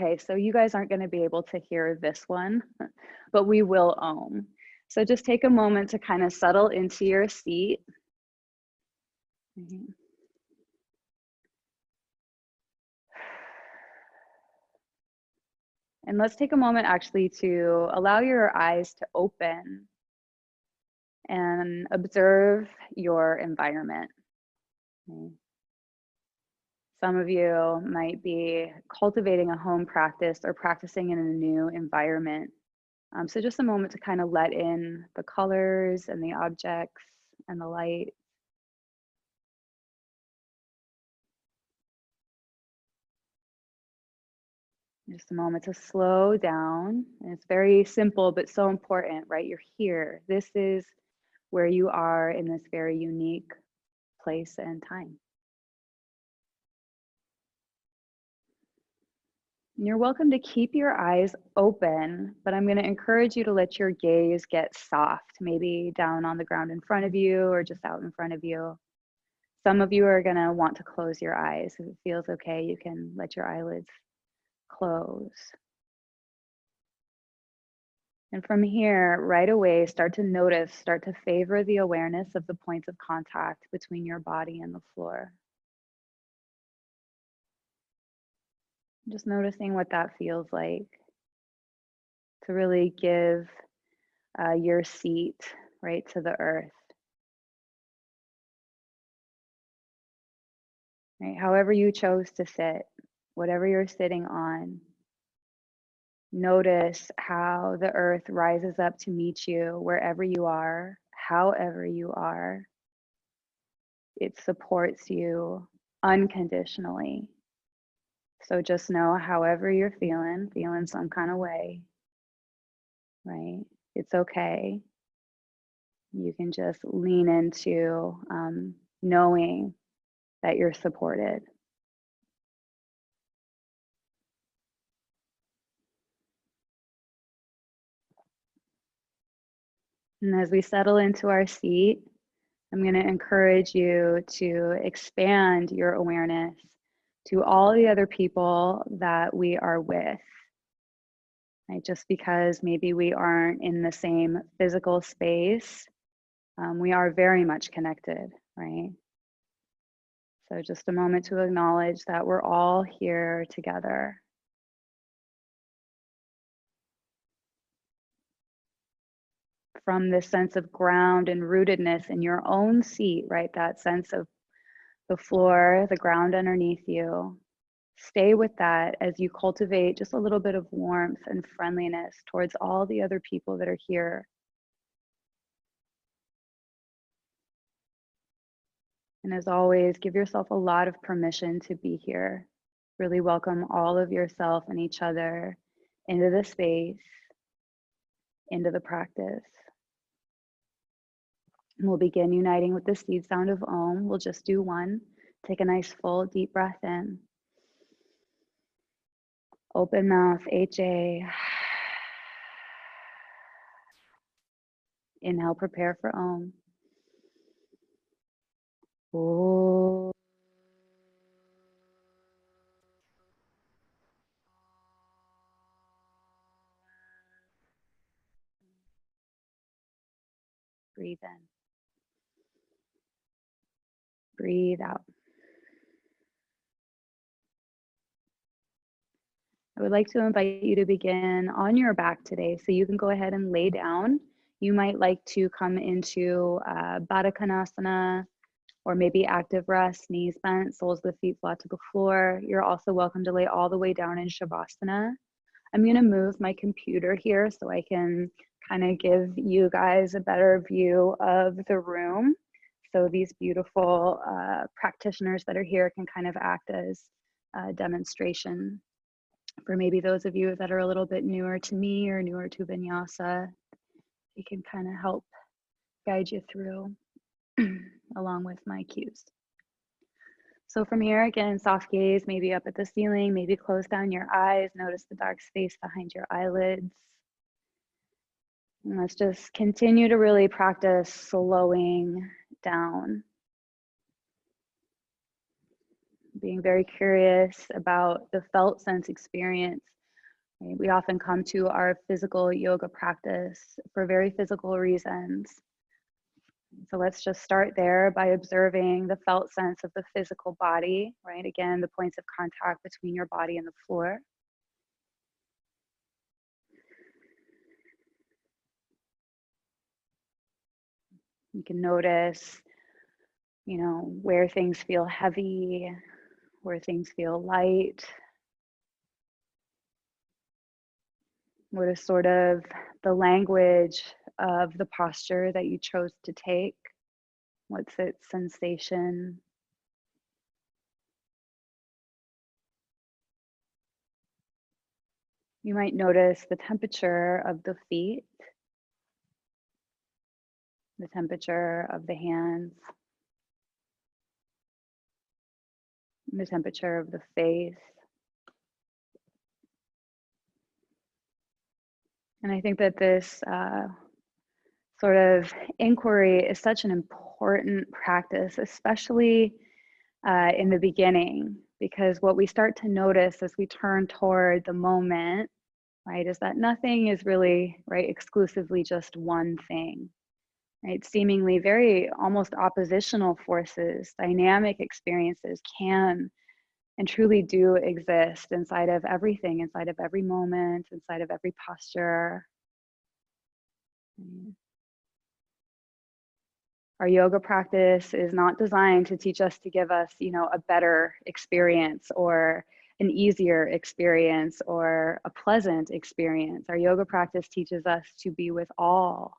Okay, so you guys aren't going to be able to hear this one, but we will Om. So just take a moment to kind of settle into your seat. And let's take a moment actually to allow your eyes to open and observe your environment. Some of you might be cultivating a home practice or practicing in a new environment. So just a moment to kind of let in the colors and the objects and the light. Just a moment to slow down. And it's very simple, but so important, right? You're here. This is where you are in this very unique place and time. You're welcome to keep your eyes open, but I'm going to encourage you to let your gaze get soft, maybe down on the ground in front of you or just out in front of you. Some of you are going to want to close your eyes. If it feels okay, you can let your eyelids close. And from here, right away, start to notice, start to favor the awareness of the points of contact between your body and the floor. Just noticing what that feels like to really give your seat right to the earth. Right? However you chose to sit, whatever you're sitting on, notice how the earth rises up to meet you wherever you are, however you are. It supports you unconditionally. So just know, however you're feeling some kind of way, right? It's okay. You can just lean into knowing that you're supported. And as we settle into our seat, I'm going to encourage you to expand your awareness to all the other people that we are with. Right? Just because maybe we aren't in the same physical space, we are very much connected, right? So just a moment to acknowledge that we're all here together. From this sense of ground and rootedness in your own seat, right? That sense of the floor, the ground underneath you. Stay with that as you cultivate just a little bit of warmth and friendliness towards all the other people that are here. And as always, give yourself a lot of permission to be here. Really welcome all of yourself and each other into the space, into the practice. And we'll begin uniting with the seed sound of Om. We'll just do one. Take a nice full deep breath in. Open mouth, HA. Inhale, prepare for Om. Oh. Breathe in. Breathe out. I would like to invite you to begin on your back today. So you can go ahead and lay down. You might like to come into Baddha Konasana or maybe active rest, knees bent, soles of the feet flat to the floor. You're also welcome to lay all the way down in Shavasana. I'm going to move my computer here so I can kind of give you guys a better view of the room. So these beautiful practitioners that are here can kind of act as a demonstration for maybe those of you that are a little bit newer to me or newer to Vinyasa. It can kind of help guide you through along with my cues. So from here, again, soft gaze, maybe up at the ceiling, maybe close down your eyes, notice the dark space behind your eyelids. And let's just continue to really practice slowing down. being very curious about the felt sense experience. Right? We often come to our physical yoga practice for very physical reasons. So let's just start there by observing the felt sense of the physical body, right? Again, the points of contact between your body and the floor. You can notice, where things feel heavy, where things feel light. What is sort of the language of the posture that you chose to take? What's its sensation? You might notice the temperature of the feet, the temperature of the hands, the temperature of the face. And I think that this sort of inquiry is such an important practice, especially in the beginning, because what we start to notice as we turn toward the moment, right, is that nothing is really, right, exclusively just one thing, right? Seemingly very almost oppositional forces, dynamic experiences can and truly do exist inside of everything, inside of every moment, inside of every posture. Our yoga practice is not designed to teach us to give us, a better experience or an easier experience or a pleasant experience. Our yoga practice teaches us to be with all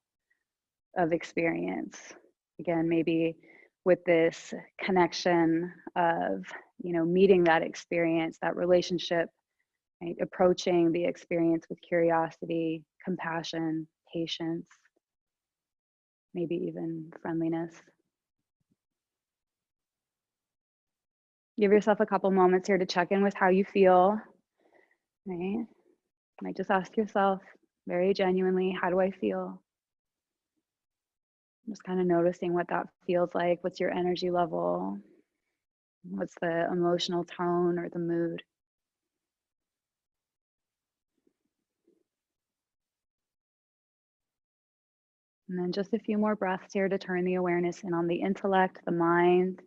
of experience. Again, maybe with this connection of, meeting that experience, that relationship, right? Approaching the experience with curiosity, compassion, patience, maybe even friendliness. Give yourself a couple moments here to check in with how you feel, right? You might just ask yourself very genuinely, how do I feel? Just kind of noticing what that feels like. What's your energy level? What's the emotional tone or the mood? And then just a few more breaths here to turn the awareness in on the intellect, the mind,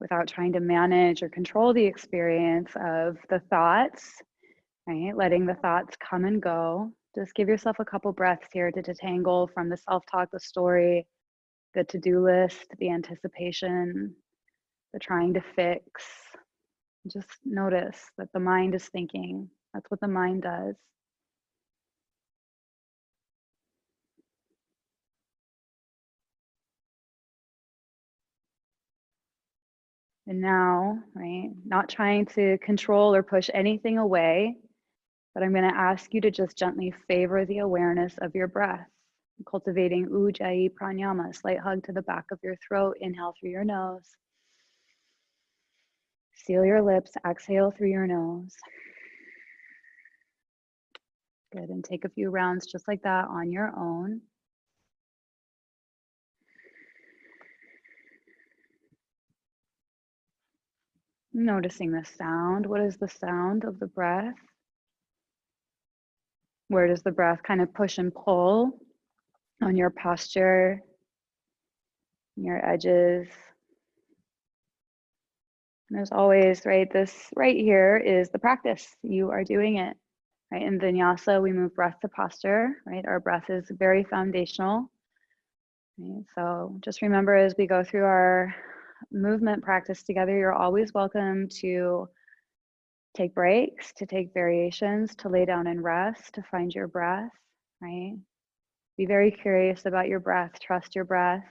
without trying to manage or control the experience of the thoughts, right? Letting the thoughts come and go. Just give yourself a couple breaths here to detangle from the self-talk, the story, the to-do list, the anticipation, the trying to fix. Just notice that the mind is thinking. That's what the mind does. And now, right, not trying to control or push anything away, but I'm going to ask you to just gently favor the awareness of your breath, cultivating Ujjayi Pranayama, a slight hug to the back of your throat. Inhale through your nose. Seal your lips, exhale through your nose. Good, and take a few rounds just like that on your own. Noticing the sound. What is the sound of the breath? Where does the breath kind of push and pull on your posture, your edges? And there's always, right, this right here is the practice. You are doing it, right? In vinyasa, we move breath to posture, right? Our breath is very foundational. Right? So just remember as we go through our movement practice together, you're always welcome to take breaks, to take variations, to lay down and rest, to find your breath, right? Be very curious about your breath, trust your breath.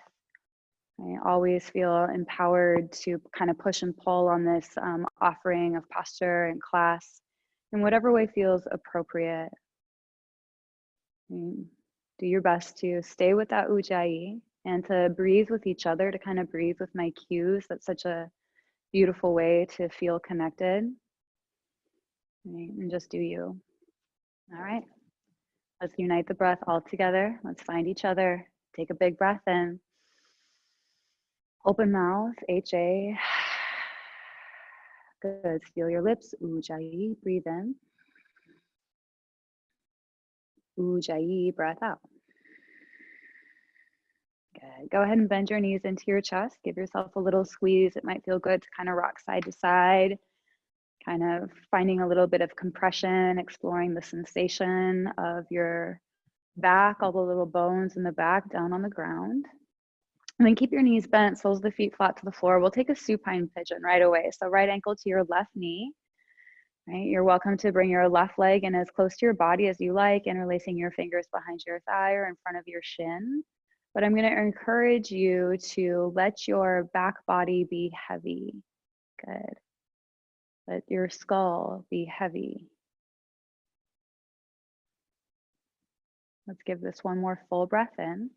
Right? Always feel empowered to kind of push and pull on this offering of posture and class in whatever way feels appropriate. Right? Do your best to stay with that ujjayi and to breathe with each other, to kind of breathe with my cues. That's such a beautiful way to feel connected. Right? And just do you. All right. Let's unite the breath all together. Let's find each other. Take a big breath in. Open mouth, HA. Good. Seal your lips. Ujjayi. Breathe in. Ujjayi. Breath out. Good. Go ahead and bend your knees into your chest. Give yourself a little squeeze. It might feel good to kind of rock side to side, kind of finding a little bit of compression, exploring the sensation of your back, all the little bones in the back down on the ground. And then keep your knees bent, soles of the feet flat to the floor. We'll take a supine pigeon right away. So right ankle to your left knee. Right? You're welcome to bring your left leg in as close to your body as you like, interlacing your fingers behind your thigh or in front of your shin. But I'm going to encourage you to let your back body be heavy. Good. Let your skull be heavy. Let's give this one more full breath in.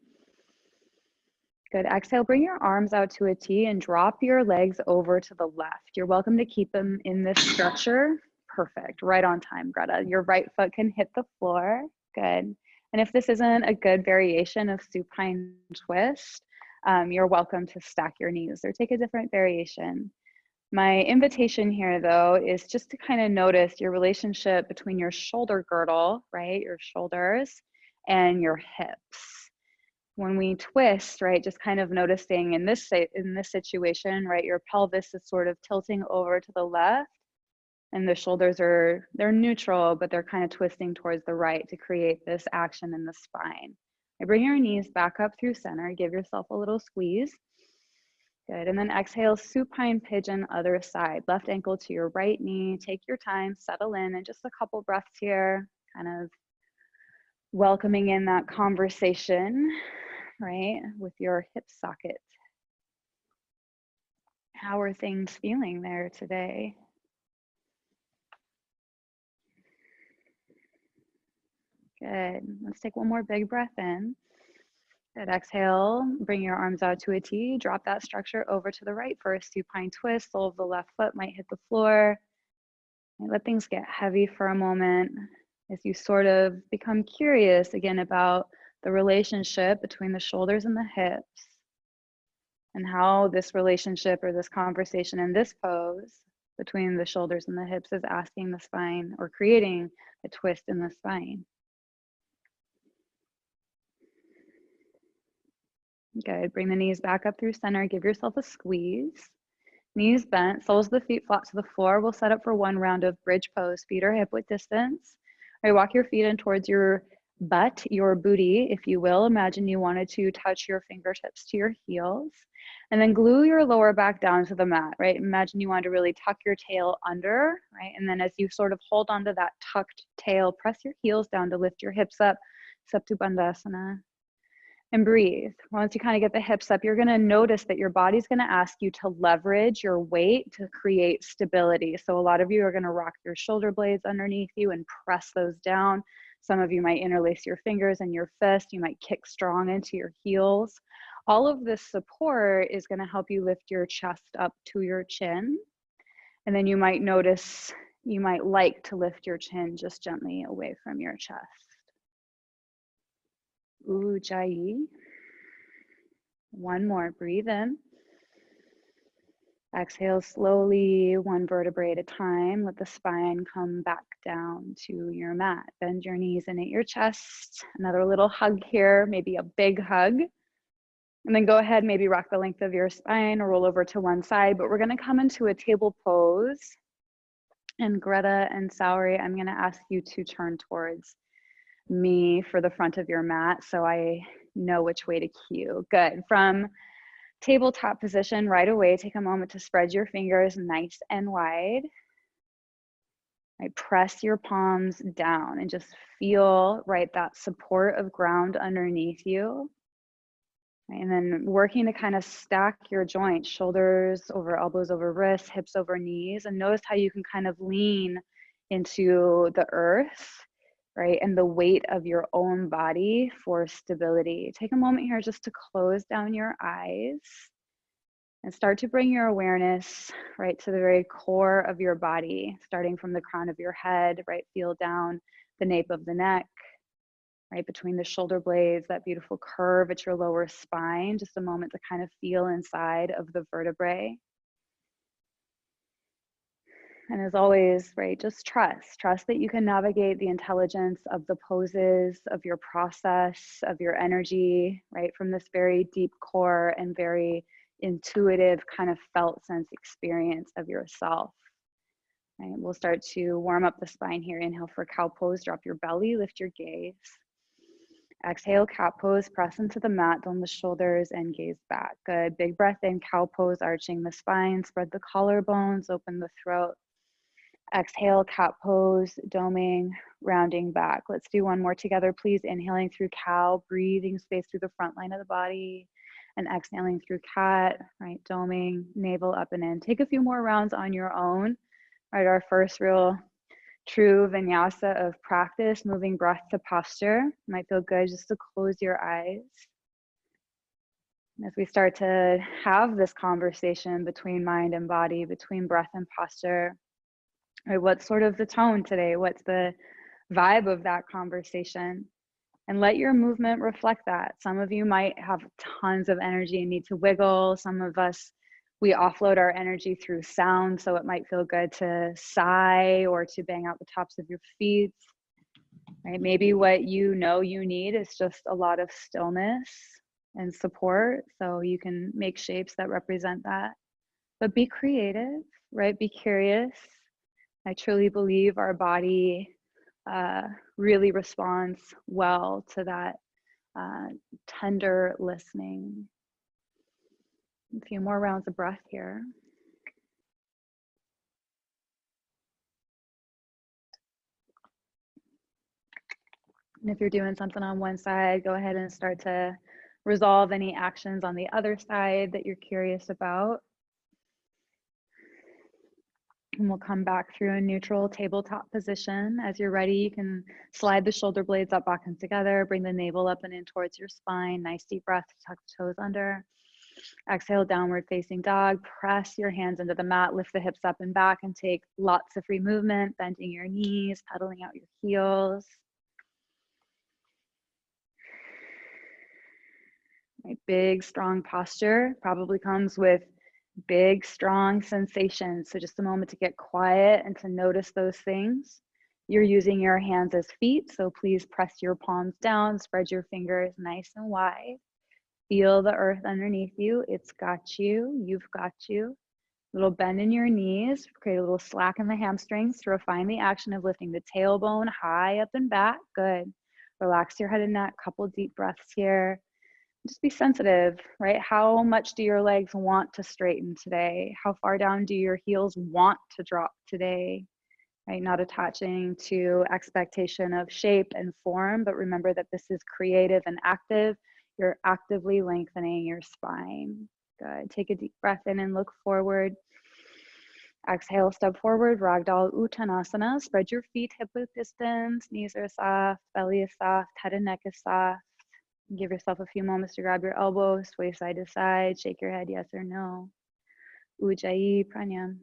Good. Exhale, bring your arms out to a T and drop your legs over to the left. You're welcome to keep them in this structure. Perfect. Right on time, Greta. Your right foot can hit the floor. Good. And if this isn't a good variation of supine twist, you're welcome to stack your knees or take a different variation. My invitation here, though, is just to kind of notice your relationship between your shoulder girdle, right, your shoulders, and your hips. When we twist, right, just kind of noticing in this situation, right, your pelvis is sort of tilting over to the left, and the shoulders they're neutral, but they're kind of twisting towards the right to create this action in the spine. I bring your knees back up through center. Give yourself a little squeeze. Good. And then exhale, supine pigeon, other side. Left ankle to your right knee. Take your time, settle in, and just a couple breaths here, kind of welcoming in that conversation, right, with your hip socket. How are things feeling there today? Good. Let's take one more big breath in. Good. Exhale, bring your arms out to a T. Drop that structure over to the right for a supine twist. Sole of the left foot might hit the floor. And let things get heavy for a moment as you sort of become curious again about the relationship between the shoulders and the hips and how this relationship or this conversation in this pose between the shoulders and the hips is asking the spine or creating a twist in the spine. Good. Bring the knees back up through center. Give yourself a squeeze. Knees bent, soles of the feet flat to the floor. We'll set up for one round of bridge pose. Feet are hip width distance. All right, walk your feet in towards your butt, your booty, if you will. Imagine you wanted to touch your fingertips to your heels. And then glue your lower back down to the mat, right? Imagine you want to really tuck your tail under, right? And then as you sort of hold onto that tucked tail, press your heels down to lift your hips up, Supta Bandhasana. And breathe. Once you kind of get the hips up, you're going to notice that your body's going to ask you to leverage your weight to create stability. So a lot of you are going to rock your shoulder blades underneath you and press those down. Some of you might interlace your fingers and your fist. You might kick strong into your heels. All of this support is going to help you lift your chest up to your chin. And then you might notice you might like to lift your chin just gently away from your chest. Ujjayi. One more, breathe in. Exhale slowly, one vertebrae at a time. Let the spine come back down to your mat. Bend your knees in at your chest. Another little hug here, maybe a big hug. And then go ahead, maybe rock the length of your spine or roll over to one side, but we're gonna come into a table pose. And Greta and Saori, I'm gonna ask you to turn towards me for the front of your mat so I know which way to cue. Good. From tabletop position right away, take a moment to spread your fingers nice and wide. Right, press your palms down and just feel, right, that support of ground underneath you. Right, and then working to kind of stack your joints, shoulders over elbows over wrists, hips over knees, and notice how you can kind of lean into the earth, right? And the weight of your own body for stability. Take a moment here just to close down your eyes and start to bring your awareness, right, to the very core of your body, starting from the crown of your head, right? Feel down the nape of the neck, right? Between the shoulder blades, that beautiful curve at your lower spine. Just a moment to kind of feel inside of the vertebrae. And as always, right, just trust that you can navigate the intelligence of the poses, of your process, of your energy, right, from this very deep core and very intuitive kind of felt sense experience of yourself. Right, we'll start to warm up the spine here. Inhale for cow pose, drop your belly, lift your gaze. Exhale, cat pose, press into the mat, down the shoulders and gaze back. Good, big breath in, cow pose, arching the spine, spread the collarbones, open the throat. Exhale, cat pose, doming, rounding back. Let's do one more together, please. Inhaling through cow, breathing space through the front line of the body, and exhaling through cat, right? Doming, navel up and in. Take a few more rounds on your own, right? Our first real true vinyasa of practice, moving breath to posture. Might feel good just to close your eyes. As we start to have this conversation between mind and body, between breath and posture, right, what's sort of the tone today? What's the vibe of that conversation? And let your movement reflect that. Some of you might have tons of energy and need to wiggle. Some of us, we offload our energy through sound, so it might feel good to sigh or to bang out the tops of your feet. Right? Maybe what you know you need is just a lot of stillness and support, so you can make shapes that represent that. But be creative, right? Be curious. I truly believe our body really responds well to that tender listening. A few more rounds of breath here. And if you're doing something on one side, go ahead and start to resolve any actions on the other side that you're curious about. And we'll come back through a neutral tabletop position. As you're ready, you can slide the shoulder blades up back and together, bring the navel up and in towards your spine. Nice deep breath, tuck the toes under. Exhale, downward facing dog. Press your hands into the mat, lift the hips up and back, and take lots of free movement, bending your knees, pedaling out your heels. Right, big, strong posture probably comes with big, strong sensations. So just a moment to get quiet and to notice those things. You're using your hands as feet, so please press your palms down, spread your fingers nice and wide. Feel the earth underneath you. It's got you. You've got you. Little bend in your knees. Create a little slack in the hamstrings to refine the action of lifting the tailbone high up and back. Good. Relax your head and neck. Couple deep breaths here. Just be sensitive, right? How much do your legs want to straighten today? How far down do your heels want to drop today? Right? Not attaching to expectation of shape and form, but remember that this is creative and active. You're actively lengthening your spine. Good. Take a deep breath in and look forward. Exhale, step forward, Ragdoll Uttanasana. Spread your feet hip width distance. Knees are soft, belly is soft, head and neck is soft. Give yourself a few moments to grab your elbows, sway side to side, shake your head yes or no. Ujjayi Pranayam.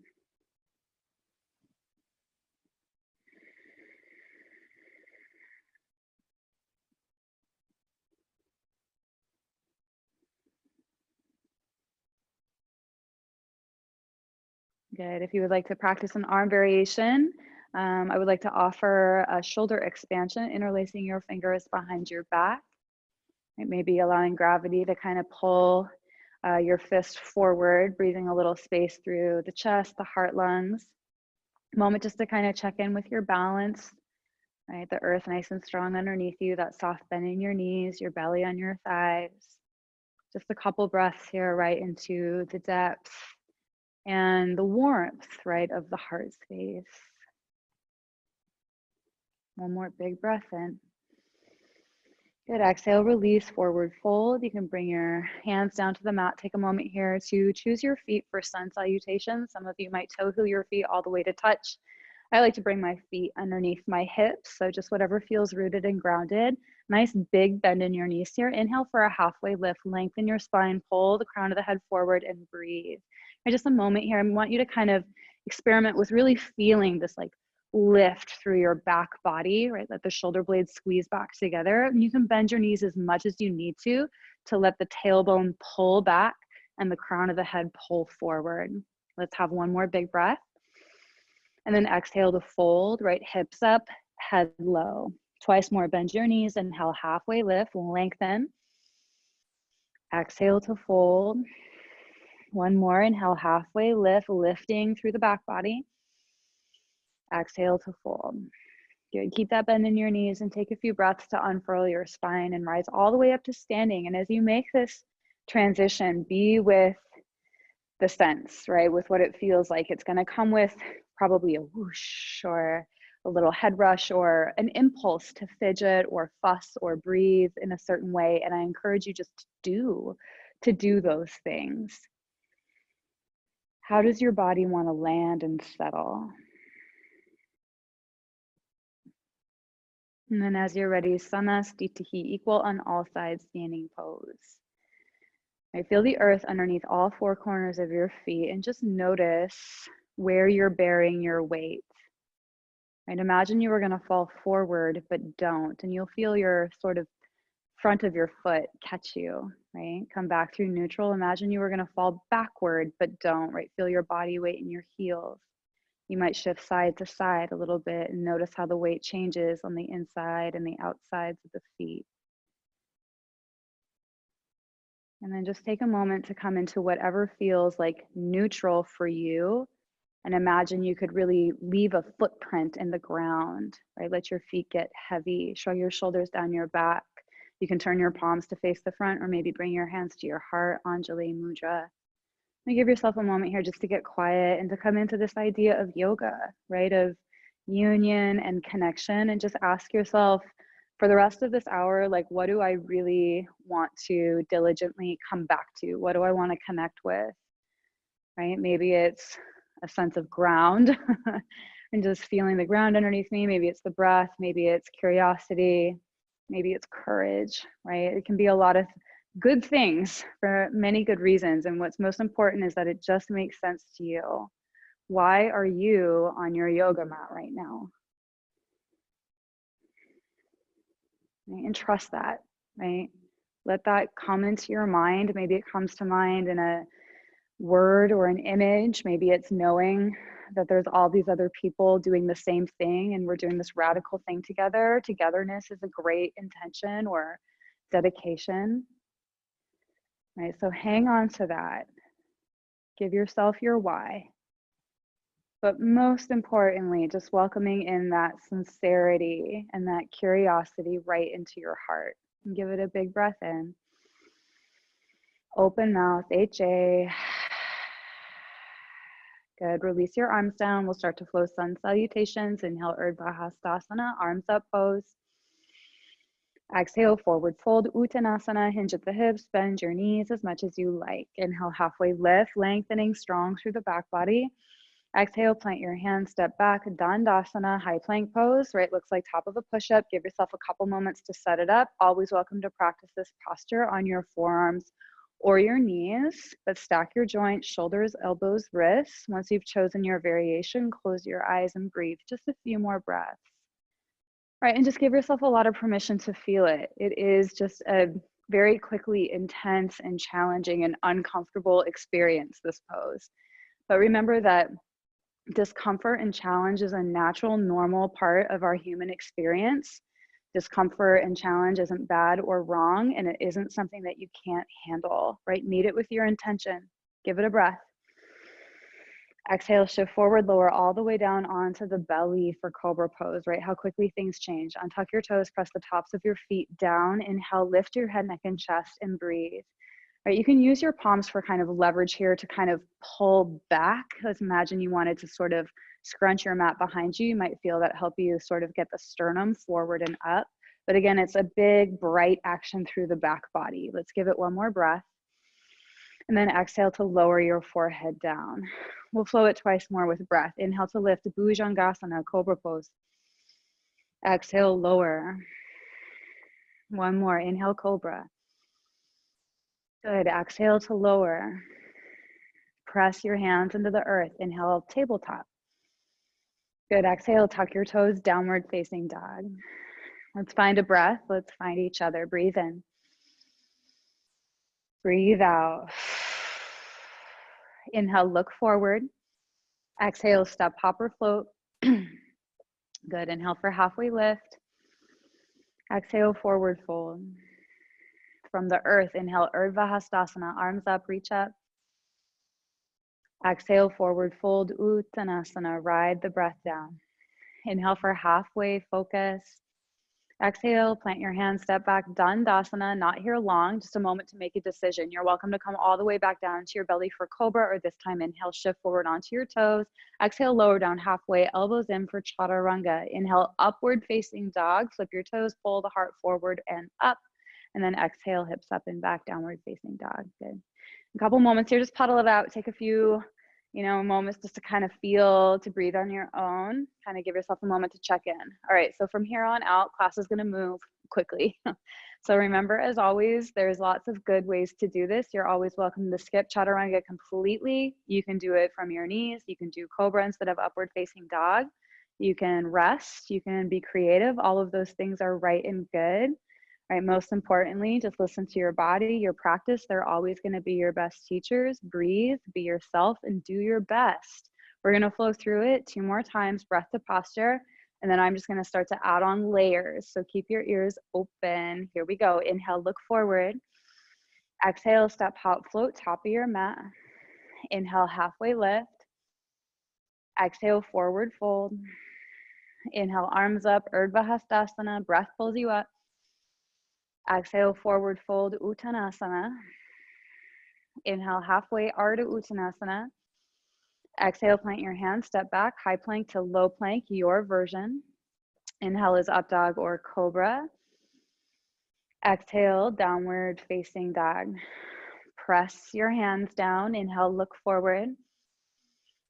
Good. If you would like to practice an arm variation, I would like to offer a shoulder expansion, interlacing your fingers behind your back. It may be allowing gravity to kind of pull your fist forward, breathing a little space through the chest, the heart, lungs. Moment just to kind of check in with your balance, right? The earth nice and strong underneath you, that soft bend in your knees, your belly on your thighs. Just a couple breaths here, right into the depth and the warmth, right, of the heart space. One more big breath in. Good. Exhale, release, forward fold. You can bring your hands down to the mat. Take a moment here to choose your feet for sun salutation. Some of you might toe heel your feet all the way to touch. I like to bring my feet underneath my hips, so just whatever feels rooted and grounded. Nice big bend in your knees here. Inhale for a halfway lift. Lengthen your spine. Pull the crown of the head forward and breathe. For just a moment here, I want you to kind of experiment with really feeling this like lift through your back body, right? Let the shoulder blades squeeze back together. And you can bend your knees as much as you need to let the tailbone pull back and the crown of the head pull forward. Let's have one more big breath. And then exhale to fold, right hips up, head low. Twice more, bend your knees, inhale, halfway lift, lengthen. Exhale to fold. One more, inhale, halfway lift, lifting through the back body. Exhale to fold. Good, keep that bend in your knees and take a few breaths to unfurl your spine and rise all the way up to standing. And as you make this transition, be with the sense, right? With what it feels like. It's gonna come with probably a whoosh or a little head rush or an impulse to fidget or fuss or breathe in a certain way. And I encourage you just to do those things. How does your body want to land and settle? And then as you're ready, Samastitihi, equal on all sides, standing pose. I feel the earth underneath all four corners of your feet and just notice where you're bearing your weight. Right? Imagine you were going to fall forward, but don't, and you'll feel your sort of front of your foot catch you, right? Come back through neutral. Imagine you were going to fall backward, but don't, right? Feel your body weight in your heels. You might shift side to side a little bit and notice how the weight changes on the inside and the outsides of the feet. And then just take a moment to come into whatever feels like neutral for you. And imagine you could really leave a footprint in the ground, right? Let your feet get heavy, shrug your shoulders down your back. You can turn your palms to face the front or maybe bring your hands to your heart, Anjali Mudra. And give yourself a moment here just to get quiet and to come into this idea of yoga, right? Of union and connection, and just ask yourself for the rest of this hour, like, what do I really want to diligently come back to? What do I want to connect with, right? Maybe it's a sense of ground and just feeling the ground underneath me. Maybe it's the breath, maybe it's curiosity, maybe it's courage, right? It can be a lot of good things for many good reasons. And what's most important is that it just makes sense to you. Why are you on your yoga mat right now? Right? And trust that, right? Let that come into your mind. Maybe it comes to mind in a word or an image. Maybe it's knowing that there's all these other people doing the same thing and we're doing this radical thing together. Togetherness is a great intention or dedication, right? So hang on to that. Give yourself your why. But most importantly, just welcoming in that sincerity and that curiosity right into your heart. And give it a big breath in. Open mouth, HA. Good. Release your arms down. We'll start to flow sun salutations. Inhale, Urdhva Hastasana, arms up pose. Exhale, forward fold, Uttanasana, hinge at the hips, bend your knees as much as you like. Inhale, halfway lift, lengthening strong through the back body. Exhale, plant your hands, step back, Dandasana, high plank pose, right? Looks like top of a push-up. Give yourself a couple moments to set it up. Always welcome to practice this posture on your forearms or your knees, but stack your joints, shoulders, elbows, wrists. Once you've chosen your variation, close your eyes and breathe just a few more breaths. Right, and just give yourself a lot of permission to feel it. It is just a very quickly intense and challenging and uncomfortable experience, this pose. But remember that discomfort and challenge is a natural, normal part of our human experience. Discomfort and challenge isn't bad or wrong, and it isn't something that you can't handle, right? Meet it with your intention. Give it a breath. Exhale, shift forward, lower all the way down onto the belly for Cobra pose, right? How quickly things change. Untuck your toes, press the tops of your feet down. Inhale, lift your head, neck, and chest, and breathe. Right, you can use your palms for kind of leverage here to kind of pull back. Let's imagine you wanted to sort of scrunch your mat behind you. You might feel that help you sort of get the sternum forward and up. But again, it's a big, bright action through the back body. Let's give it one more breath. And then exhale to lower your forehead down. We'll flow it twice more with breath. Inhale to lift, Bhujangasana, Cobra pose. Exhale, lower. One more, inhale, Cobra. Good, exhale to lower. Press your hands into the earth. Inhale, tabletop. Good, exhale, tuck your toes, downward facing dog. Let's find a breath. Let's find each other. Breathe in. Breathe out. Inhale, look forward. Exhale, step, hop, or float. Good. Inhale for halfway lift. Exhale, forward fold. From the earth, inhale, Urdhva Hastasana, arms up, reach up. Exhale, forward fold, Uttanasana, ride the breath down. Inhale for halfway focus. Exhale, plant your hands, step back, Dandasana, not here long, just a moment to make a decision. You're welcome to come all the way back down to your belly for Cobra, or this time inhale, shift forward onto your toes. Exhale, lower down halfway, elbows in for Chaturanga. Inhale, upward facing dog, flip your toes, pull the heart forward and up. And then exhale, hips up and back, downward facing dog. Good. A couple moments here, just puddle it out, take a few moments just to kind of feel, to breathe on your own, kind of give yourself a moment to check in. All right, so from here on out, class is going to move quickly. So remember, as always, there's lots of good ways to do this. You're always welcome to skip Chaturanga completely. You can do it from your knees. You can do Cobra instead of upward facing dog. You can rest. You can be creative. All of those things are right and good. Right, most importantly, just listen to your body, your practice. They're always going to be your best teachers. Breathe, be yourself, and do your best. We're going to flow through it 2 more times, breath to posture, and then I'm just going to start to add on layers. So keep your ears open. Here we go. Inhale, look forward. Exhale, step, hop, float, top of your mat. Inhale, halfway lift. Exhale, forward fold. Inhale, arms up, Urdhva Hastasana, breath pulls you up. Exhale, forward fold, Uttanasana. Inhale, halfway, Ardha Uttanasana. Exhale, plant your hands, step back, high plank to low plank, your version. Inhale is up dog or cobra. Exhale, downward facing dog. Press your hands down. Inhale, look forward.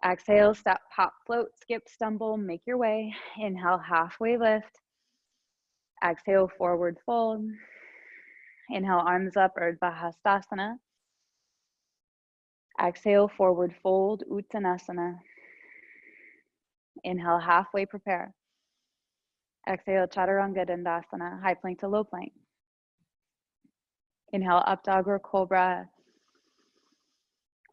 Exhale, step, pop, float, skip, stumble, make your way. Inhale, halfway lift. Exhale, forward fold. Inhale, arms up, Urdhva Hastasana. Exhale, forward fold, Uttanasana. Inhale, halfway prepare. Exhale, Chaturanga Dandasana, high plank to low plank. Inhale, up dog or cobra.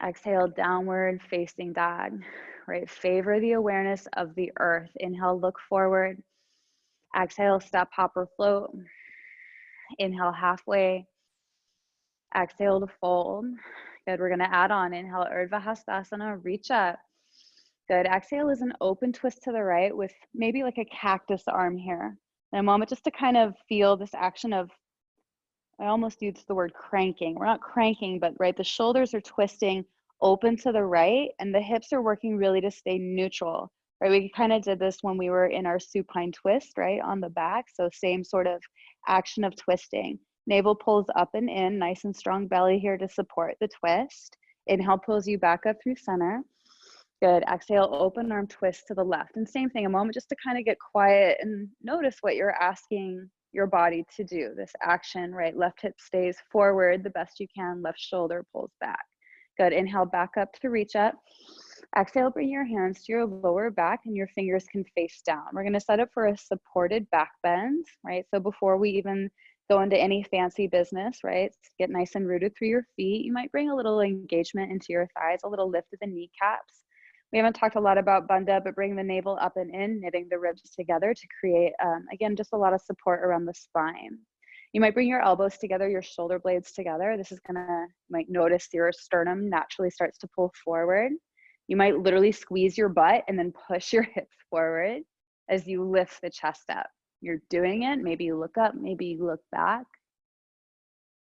Exhale, downward facing dog. Right, favor the awareness of the earth. Inhale, look forward. Exhale, step, hop, or float. Inhale, halfway. Exhale to fold. Good, we're gonna add on. Inhale, Urdhva Hastasana, reach up. Good, exhale is an open twist to the right with maybe like a cactus arm here. And a moment just to kind of feel this action of, I almost used the word cranking. We're not cranking, but right, the shoulders are twisting open to the right and the hips are working really to stay neutral. Right, we kind of did this when we were in our supine twist, right, on the back. So same sort of action of twisting. Navel pulls up and in, nice and strong belly here to support the twist. Inhale pulls you back up through center. Good, exhale, open arm twist to the left. And same thing, a moment just to kind of get quiet and notice what you're asking your body to do. This action, right, left hip stays forward the best you can, left shoulder pulls back. Good, inhale, back up to reach up. Exhale, bring your hands to your lower back and your fingers can face down. We're gonna set up for a supported back bend, right? So before we even go into any fancy business, right? Get nice and rooted through your feet. You might bring a little engagement into your thighs, a little lift of the kneecaps. We haven't talked a lot about bandha, but bring the navel up and in, knitting the ribs together to create, again, just a lot of support around the spine. You might bring your elbows together, your shoulder blades together. This is gonna, you might notice your sternum naturally starts to pull forward. You might literally squeeze your butt and then push your hips forward as you lift the chest up. You're doing it, maybe you look up, maybe you look back.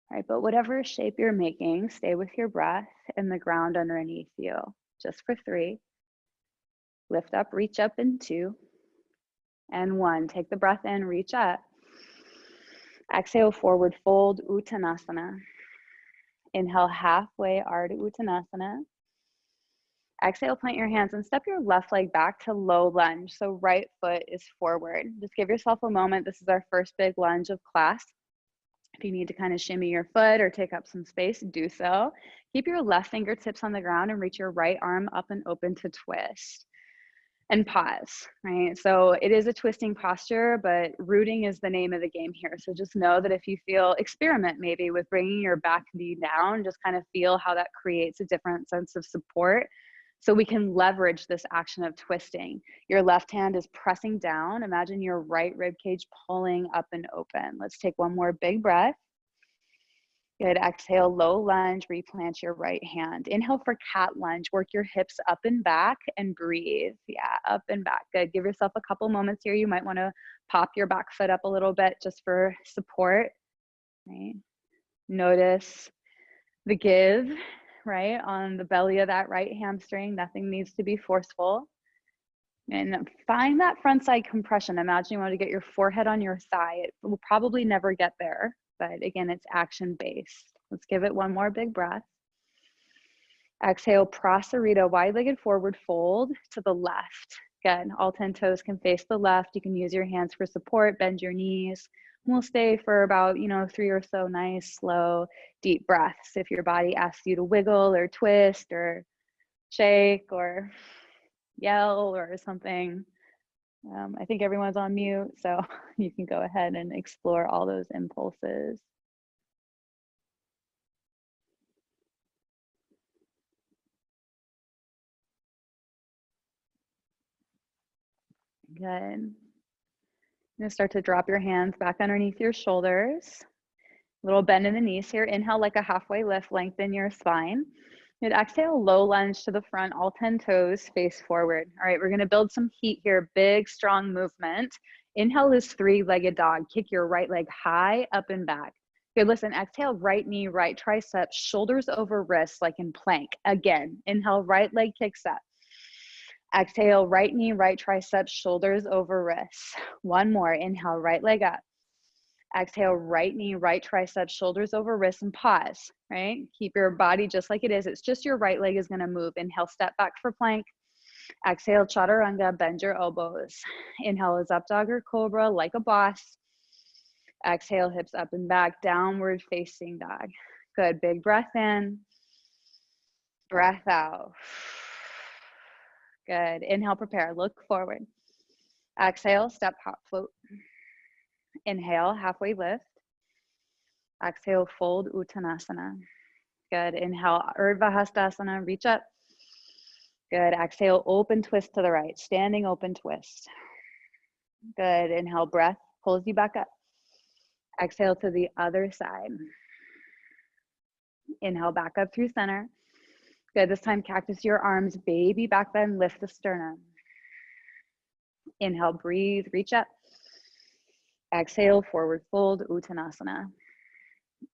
All right, but whatever shape you're making, stay with your breath and the ground underneath you. Just for 3. Lift up, reach up in 2. And 1. Take the breath in, reach up. Exhale, forward fold, Uttanasana. Inhale, halfway, Ardha Uttanasana. Exhale, plant your hands and step your left leg back to low lunge. So right foot is forward. Just give yourself a moment. This is our first big lunge of class. If you need to kind of shimmy your foot or take up some space, do so. Keep your left fingertips on the ground and reach your right arm up and open to twist. And pause, right? So it is a twisting posture, but rooting is the name of the game here. So just know that if you feel, experiment maybe with bringing your back knee down, just kind of feel how that creates a different sense of support. So we can leverage this action of twisting. Your left hand is pressing down. Imagine your right rib cage pulling up and open. Let's take one more big breath. Good. Exhale, low lunge, replant your right hand. Inhale for cat lunge. Work your hips up and back and breathe. Yeah, up and back. Good. Give yourself a couple moments here. You might want to pop your back foot up a little bit just for support. Right? Notice the give, right, on the belly of that right hamstring. Nothing needs to be forceful. And find that front side compression. Imagine you want to get your forehead on your thigh. It will probably never get there, but again, it's action based. Let's give it one more big breath. Exhale, Prasarita, wide-legged forward fold to the left. Good. All 10 toes can face the left. You can use your hands for support, bend your knees. We'll stay for about, 3 or so nice, slow, deep breaths. If your body asks you to wiggle or twist or shake or yell or something, I think everyone's on mute, so you can go ahead and explore all those impulses. Good. You're gonna start to drop your hands back underneath your shoulders. Little bend in the knees here. Inhale like a halfway lift, lengthen your spine. Good. Exhale, low lunge to the front, all 10 toes face forward. All right, we're gonna build some heat here, big, strong movement. Inhale is three-legged dog. Kick your right leg high, up and back. Good, listen, exhale, right knee, right tricep, shoulders over wrists like in plank. Again, inhale, right leg kicks up. Exhale, right knee, right tricep, shoulders over wrists. One more, inhale, right leg up. Exhale, right knee, right tricep, shoulders over wrists, and pause, right? Keep your body just like it is. It's just your right leg is gonna move. Inhale, step back for plank. Exhale, chaturanga, bend your elbows. Inhale is up dog or cobra, like a boss. Exhale, hips up and back, downward facing dog. Good, big breath in, breath out. Good, inhale, prepare, look forward. Exhale, step, hop, float. Inhale, halfway lift. Exhale, fold, Uttanasana. Good, inhale, Urdhva Hastasana, reach up. Good, exhale, open twist to the right, standing open twist. Good, inhale, breath pulls you back up. Exhale to the other side. Inhale, back up through center. Good, this time cactus your arms, baby back bend, lift the sternum. Inhale, breathe, reach up. Exhale, forward fold, Uttanasana.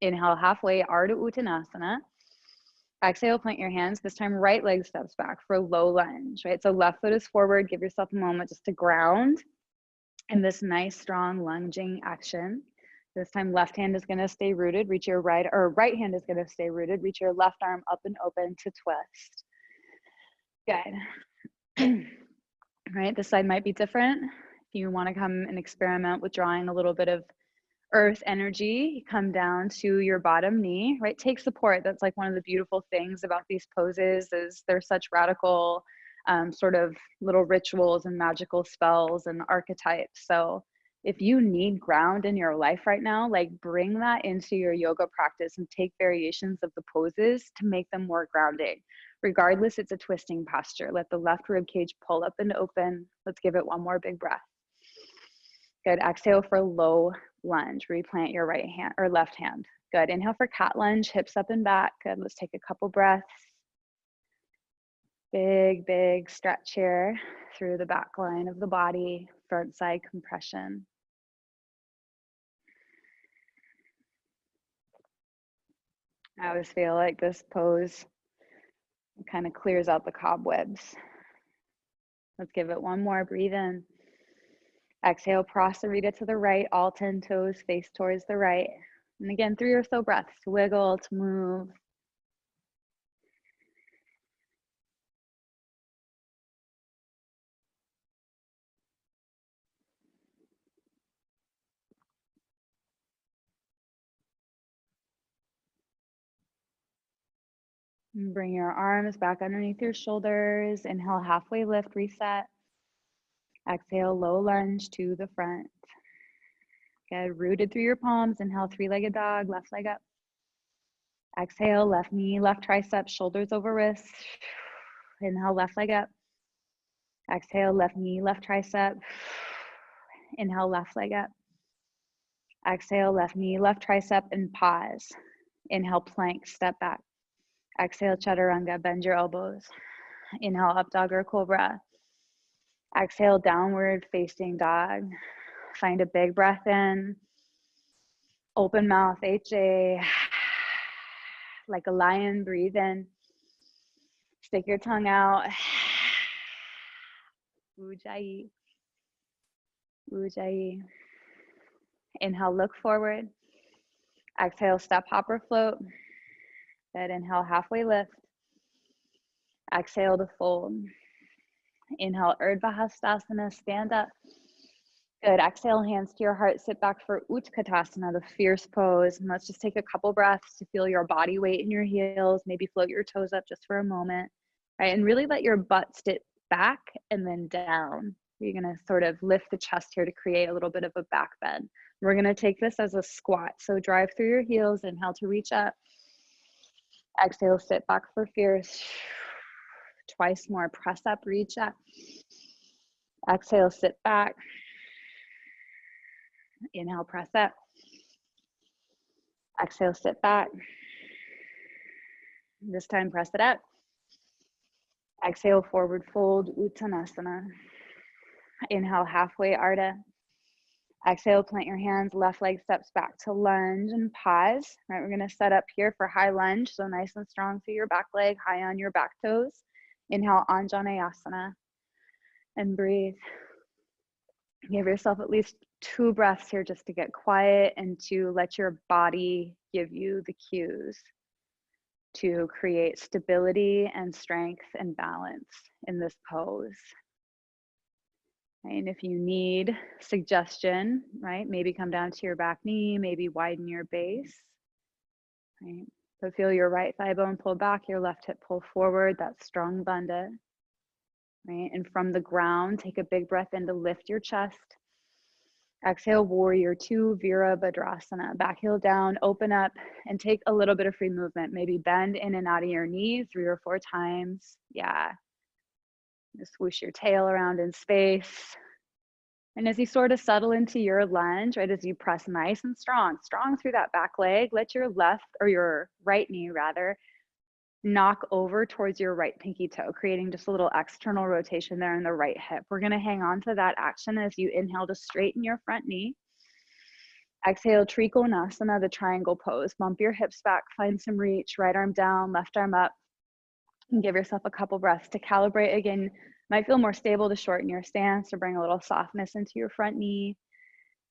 Inhale, halfway, Ardha Uttanasana. Exhale, plant your hands. This time, right leg steps back for low lunge, right? So left foot is forward. Give yourself a moment just to ground in this nice, strong lunging action. This time, left hand is gonna stay rooted. Reach your right hand is gonna stay rooted. Reach your left arm up and open to twist. Good. Right, this side might be different. If you wanna come and experiment with drawing a little bit of earth energy, come down to your bottom knee, right? Take support. That's like one of the beautiful things about these poses is they're such radical sort of little rituals and magical spells and archetypes. So if you need ground in your life right now, like bring that into your yoga practice and take variations of the poses to make them more grounding. Regardless, it's a twisting posture. Let the left rib cage pull up and open. Let's give it one more big breath. Good, exhale for low lunge. Replant your right hand or left hand. Good, inhale for cat lunge, hips up and back. Good, let's take a couple breaths. Big, big stretch here through the back line of the body, front side compression. I always feel like this pose kind of clears out the cobwebs. Let's give it one more, breathe in. Exhale, Prasarita to the right, all 10 toes face towards the right. And again, 3 or so breaths to wiggle, to move. And bring your arms back underneath your shoulders. Inhale, halfway lift, reset. Exhale, low lunge to the front. Good, rooted through your palms. Inhale, three-legged dog, left leg up. Exhale, left knee, left tricep, shoulders over wrists. Inhale, left leg up. Exhale, left knee, left tricep. Inhale, left leg up. Exhale, left knee, left tricep, and pause. Inhale, plank, step back. Exhale, chaturanga, bend your elbows. Inhale, up dog or cobra. Exhale, downward facing dog. Find a big breath in. Open mouth, HA. Like a lion, breathe in. Stick your tongue out. Ujjayi. Ujjayi. Inhale, look forward. Exhale, step, hop, or float. Good. Inhale, halfway lift. Exhale to fold. Inhale, Urdhva Hastasana, stand up. Good. Exhale, hands to your heart. Sit back for Utkatasana, the fierce pose. And let's just take a couple breaths to feel your body weight in your heels. Maybe float your toes up just for a moment. Right. And really let your butt sit back and then down. You're going to sort of lift the chest here to create a little bit of a back bend. We're going to take this as a squat. So drive through your heels. Inhale to reach up. Exhale, sit back for fierce. Twice more. Press up, reach up. Exhale, sit back. Inhale, press up. Exhale, sit back. This time, press it up. Exhale, forward fold, Uttanasana. Inhale, halfway Ardha. Exhale, plant your hands, left leg steps back to lunge and pause. Right, we're gonna set up here for high lunge, so nice and strong through your back leg, high on your back toes. Inhale, Anjaneyasana, and breathe. Give yourself at least 2 breaths here just to get quiet and to let your body give you the cues to create stability and strength and balance in this pose. And if you need suggestion, right, maybe come down to your back knee, maybe widen your base, right? So feel your right thigh bone pull back, your left hip pull forward, that's strong bandha, right? And from the ground, take a big breath in to lift your chest. Exhale, warrior 2, Virabhadrasana. Back heel down, open up, and take a little bit of free movement. Maybe bend in and out of your knees 3 or 4 times. Yeah. Just swoosh your tail around in space. And as you sort of settle into your lunge, right, as you press nice and strong through that back leg, let your left, or your right knee rather, knock over towards your right pinky toe, creating just a little external rotation there in the right hip. We're gonna hang on to that action as you inhale to straighten your front knee. Exhale, Trikonasana, the triangle pose. Bump your hips back, find some reach, right arm down, left arm up. And give yourself a couple breaths to calibrate. Again, might feel more stable to shorten your stance or bring a little softness into your front knee.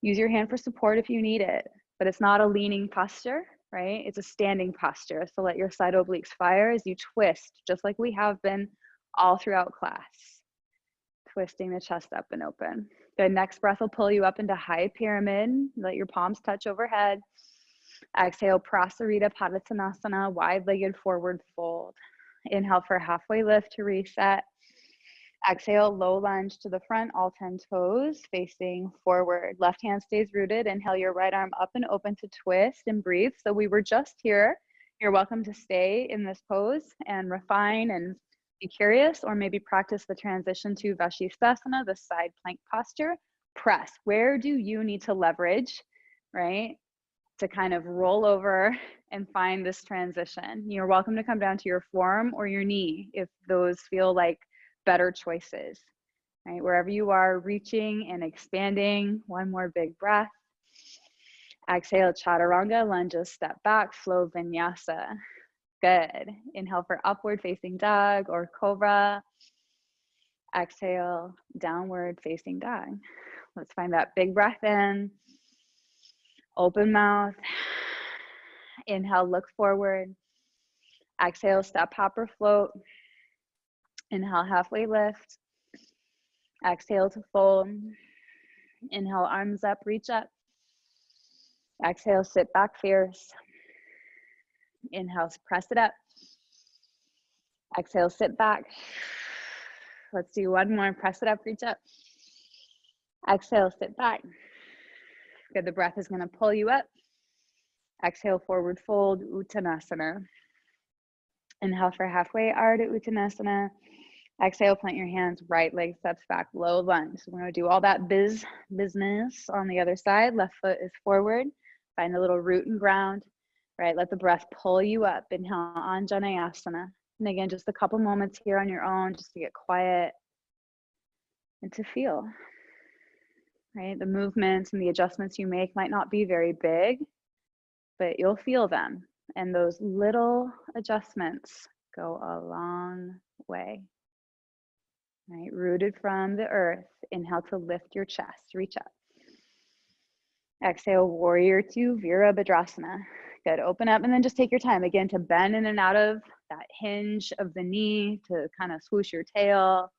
Use your hand for support if you need it, but it's not a leaning posture, right? It's a standing posture. So let your side obliques fire as you twist, just like we have been all throughout class. Twisting the chest up and open. Good, next breath will pull you up into high pyramid. Let your palms touch overhead. Exhale, Prasarita Padottanasana, wide-legged forward fold. Inhale for halfway lift to reset. Exhale, low lunge to the front, all 10 toes facing forward. Left hand stays rooted. Inhale your right arm up and open to twist and breathe. So we were just here. You're welcome to stay in this pose and refine and be curious, or maybe practice the transition to Vashisthasana, the side plank posture. Press. Where do you need to leverage, right, to kind of roll over and find this transition? You're welcome to come down to your forearm or your knee if those feel like better choices, right? Wherever you are, reaching and expanding. One more big breath. Exhale, Chaturanga, lunges, step back, flow vinyasa. Good. Inhale for upward facing dog or cobra. Exhale, downward facing dog. Let's find that big breath in. Open mouth. Inhale, look forward. Exhale, step, hop, or float. Inhale, halfway lift. Exhale to fold. Inhale, arms up, reach up. Exhale, sit back fierce. Inhale, press it up. Exhale, sit back. Let's do one more. Press it up, reach up. Exhale, sit back. Good, the breath is gonna pull you up. Exhale, forward fold, Uttanasana. Inhale for halfway, Ardha Uttanasana. Exhale, plant your hands, right leg steps back, low lunge. So we're gonna do all that business on the other side. Left foot is forward. Find a little root and ground, right? Let the breath pull you up. Inhale, Anjaneyasana. And again, just a couple moments here on your own, just to get quiet and to feel, right? The movements and the adjustments you make might not be very big, but you'll feel them. And those little adjustments go a long way. Right, rooted from the earth. Inhale to lift your chest, reach up. Exhale, warrior two, Virabhadrasana. Good, open up and then just take your time again to bend in and out of that hinge of the knee, to kind of swoosh your tail.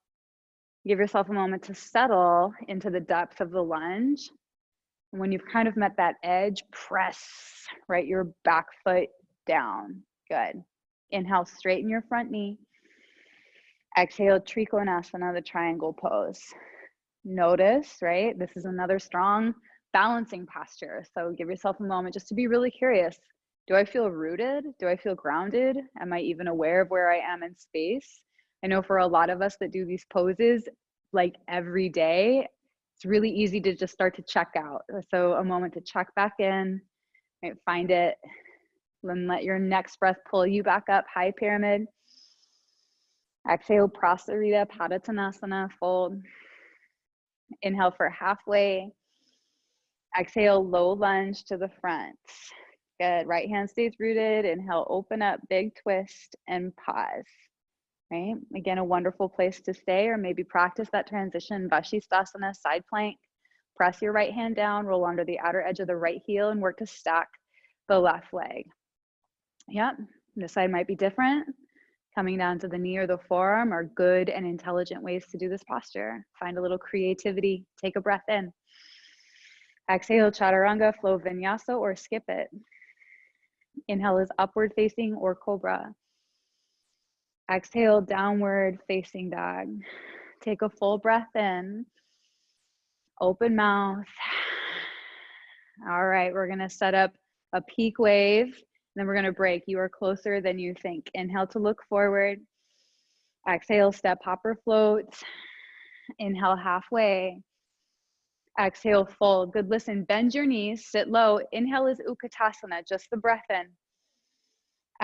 Give yourself a moment to settle into the depth of the lunge. And when you've kind of met that edge, press, right, your back foot down. Good. Inhale, straighten your front knee. Exhale, Trikonasana, the triangle pose. Notice, right? This is another strong balancing posture. So give yourself a moment just to be really curious. Do I feel rooted? Do I feel grounded? Am I even aware of where I am in space? I know for a lot of us that do these poses like every day, it's really easy to just start to check out. So a moment to check back in, right? Find it, then let your next breath pull you back up, high pyramid. Exhale, Prasarita Padottanasana, fold. Inhale for halfway. Exhale, low lunge to the front. Good, right hand stays rooted. Inhale, open up, big twist, and pause. Right, again, a wonderful place to stay, or maybe practice that transition, Vashisthasana, side plank. Press your right hand down, roll under the outer edge of the right heel, and work to stack the left leg. Yep, this side might be different. Coming down to the knee or the forearm are good and intelligent ways to do this posture. Find a little creativity. Take a breath in. Exhale, Chaturanga, flow vinyasa, or skip it. Inhale is upward facing or cobra. Exhale, downward facing dog. Take a full breath in. Open mouth. All right, we're gonna set up a peak wave. Then we're gonna break. You are closer than you think. Inhale to look forward. Exhale, step, hopper, float. Inhale, halfway. Exhale, fold. Good, listen, bend your knees, sit low. Inhale is Utkatasana, just the breath in.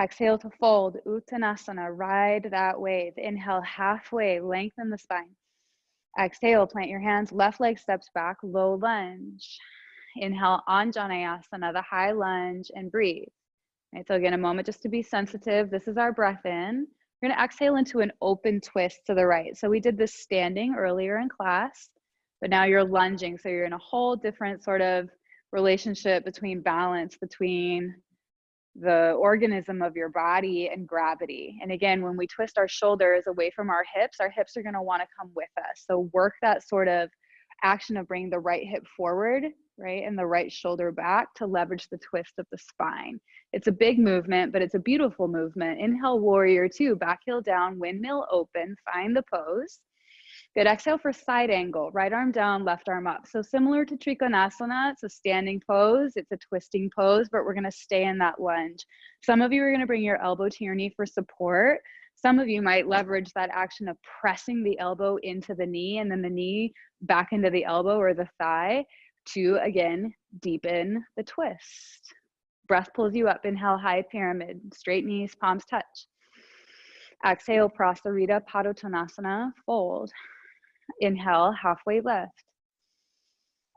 Exhale to fold, Uttanasana, ride that wave. Inhale, halfway, lengthen the spine. Exhale, plant your hands, left leg steps back, low lunge. Inhale, Anjaneyasana, the high lunge, and breathe. Right, so again, a moment just to be sensitive. This is our breath in. We're gonna exhale into an open twist to the right. So we did this standing earlier in class, but now you're lunging. So you're in a whole different sort of relationship between balance, between the organism of your body and gravity. And again, when we twist our shoulders away from our hips are gonna wanna come with us. So work that sort of action of bringing the right hip forward, right, and the right shoulder back to leverage the twist of the spine. It's a big movement, but it's a beautiful movement. Inhale, warrior two, back heel down, windmill open, find the pose. Good, exhale for side angle, right arm down, left arm up. So similar to Trikonasana, it's a standing pose, it's a twisting pose, but we're gonna stay in that lunge. Some of you are gonna bring your elbow to your knee for support. Some of you might leverage that action of pressing the elbow into the knee and then the knee back into the elbow or the thigh to, again, deepen the twist. Breath pulls you up. Inhale, high pyramid, straight knees, palms touch. Exhale, Prasarita Padottanasana, fold. Inhale, halfway lift.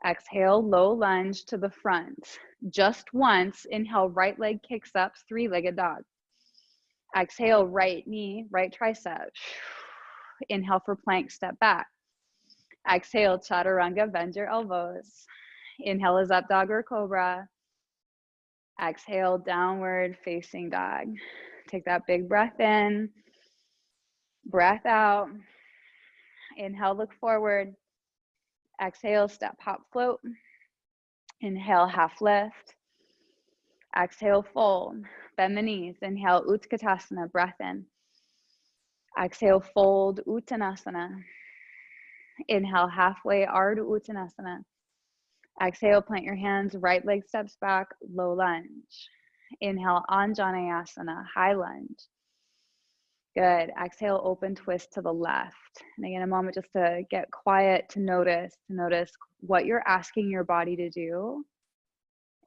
Exhale, low lunge to the front. Just once, inhale, right leg kicks up, three-legged dog. Exhale, right knee, right tricep. Inhale for plank, step back. Exhale, Chaturanga, bend your elbows. Inhale is up dog or cobra. Exhale, downward facing dog. Take that big breath in, breath out. Inhale, look forward. Exhale, step, hop, float. Inhale, half lift. Exhale, fold. Bend the knees. Inhale, Utkatasana, breath in. Exhale, fold, Uttanasana. Inhale, halfway, Ardha Uttanasana. Exhale, plant your hands, right leg steps back, low lunge. Inhale, Anjaneyasana, high lunge. Good. Exhale, open twist to the left. And again, a moment just to get quiet, to notice what you're asking your body to do.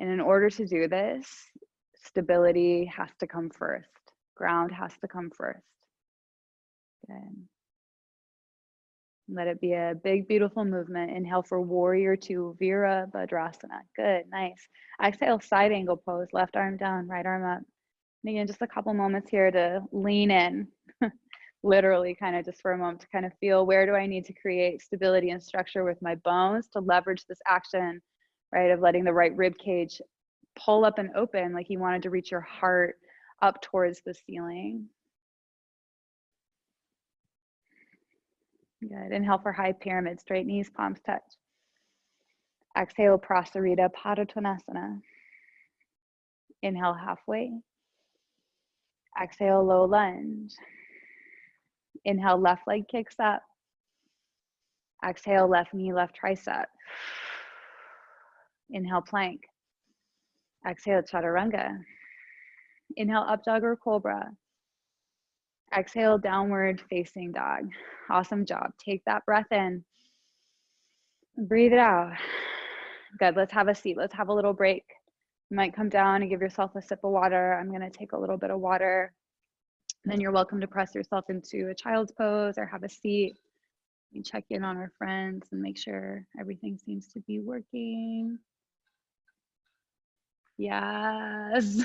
And in order to do this, stability has to come first. Ground has to come first. Good. Let it be a big, beautiful movement. Inhale for warrior two, Virabhadrasana. Good, nice. Exhale, side angle pose, left arm down, right arm up. And again, just a couple moments here to lean in, literally kind of just for a moment to kind of feel, where do I need to create stability and structure with my bones to leverage this action, right, of letting the right rib cage pull up and open like you wanted to reach your heart up towards the ceiling. Good. Inhale for high pyramid, straight knees, palms touch. Exhale, Prasarita Padottanasana. Inhale, halfway. Exhale, low lunge. Inhale, left leg kicks up. Exhale, left knee, left tricep. Inhale, plank. Exhale, chaturanga. Inhale, up dog or cobra. Exhale, downward facing dog. Awesome job. Take that breath in. Breathe it out. Good. Let's have a seat. Let's have a little break. You might come down and give yourself a sip of water. I'm going to take a little bit of water. Then you're welcome to press yourself into a child's pose or have a seat. We check in on our friends and make sure everything seems to be working. Yes.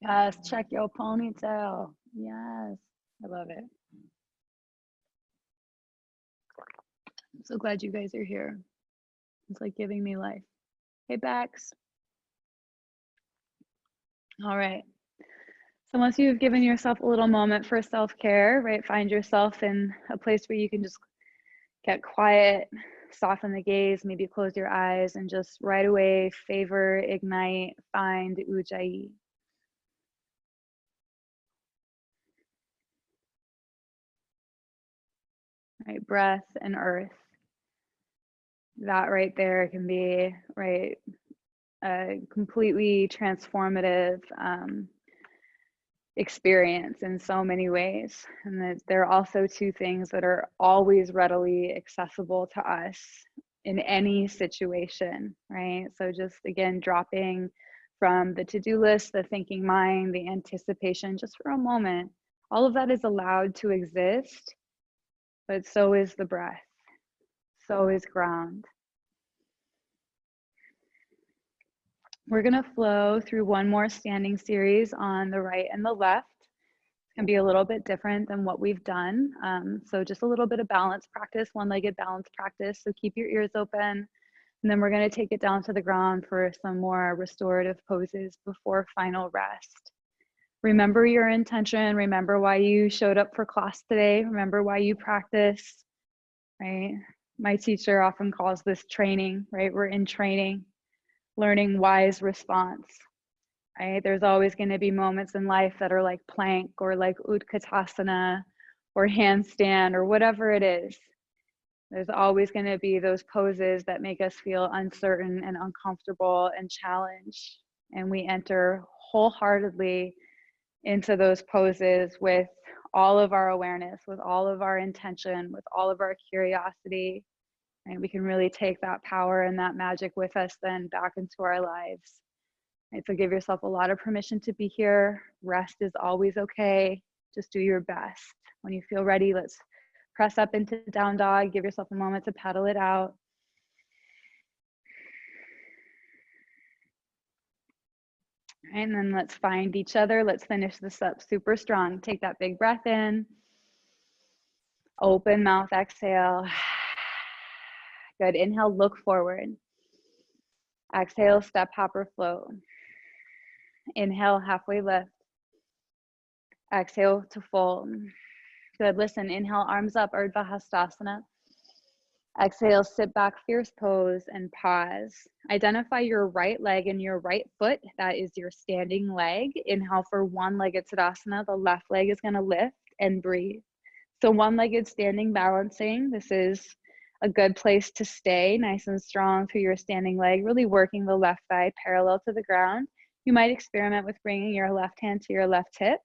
Yes, check your ponytail. Yes, I love it. I'm so glad you guys are here. It's like giving me life. Hey, Bax. All right. So once you've given yourself a little moment for self-care, right, find yourself in a place where you can just get quiet, soften the gaze, maybe close your eyes, and just right away favor, ignite, find Ujjayi. Right, breath and earth. That right there can be, right, a completely transformative experience in so many ways. And there are also two things that are always readily accessible to us in any situation, right? So just again, dropping from the to-do list, the thinking mind, the anticipation, just for a moment, all of that is allowed to exist, but so is the breath, so is ground. We're gonna flow through one more standing series on the right and the left. It's gonna be a little bit different than what we've done. So just a little bit of balance practice, one-legged balance practice. So keep your ears open. And then we're gonna take it down to the ground for some more restorative poses before final rest. Remember your intention. Remember why you showed up for class today. Remember why you practice, right? My teacher often calls this training, right? We're in training. Learning wise response, right? There's always going to be moments in life that are like plank or like Utkatasana or handstand or whatever it is. There's always going to be those poses that make us feel uncertain and uncomfortable and challenged. And we enter wholeheartedly into those poses with all of our awareness, with all of our intention, with all of our curiosity. And we can really take that power and that magic with us then back into our lives. Right, so give yourself a lot of permission to be here. Rest is always okay. Just do your best. When you feel ready, let's press up into down dog. Give yourself a moment to pedal it out. And then let's find each other. Let's finish this up super strong. Take that big breath in. Open mouth, exhale. Good. Inhale, look forward. Exhale, step, hop, or float. Inhale, halfway lift. Exhale to fold. Good. Listen, inhale, arms up, Urdhva Hastasana. Exhale, sit back, fierce pose, and pause. Identify your right leg and your right foot. That is your standing leg. Inhale for one-legged Tadasana. The left leg is going to lift and breathe. So one-legged standing balancing. This is a good place to stay nice and strong through your standing leg, really working the left thigh parallel to the ground. You might experiment with bringing your left hand to your left hip.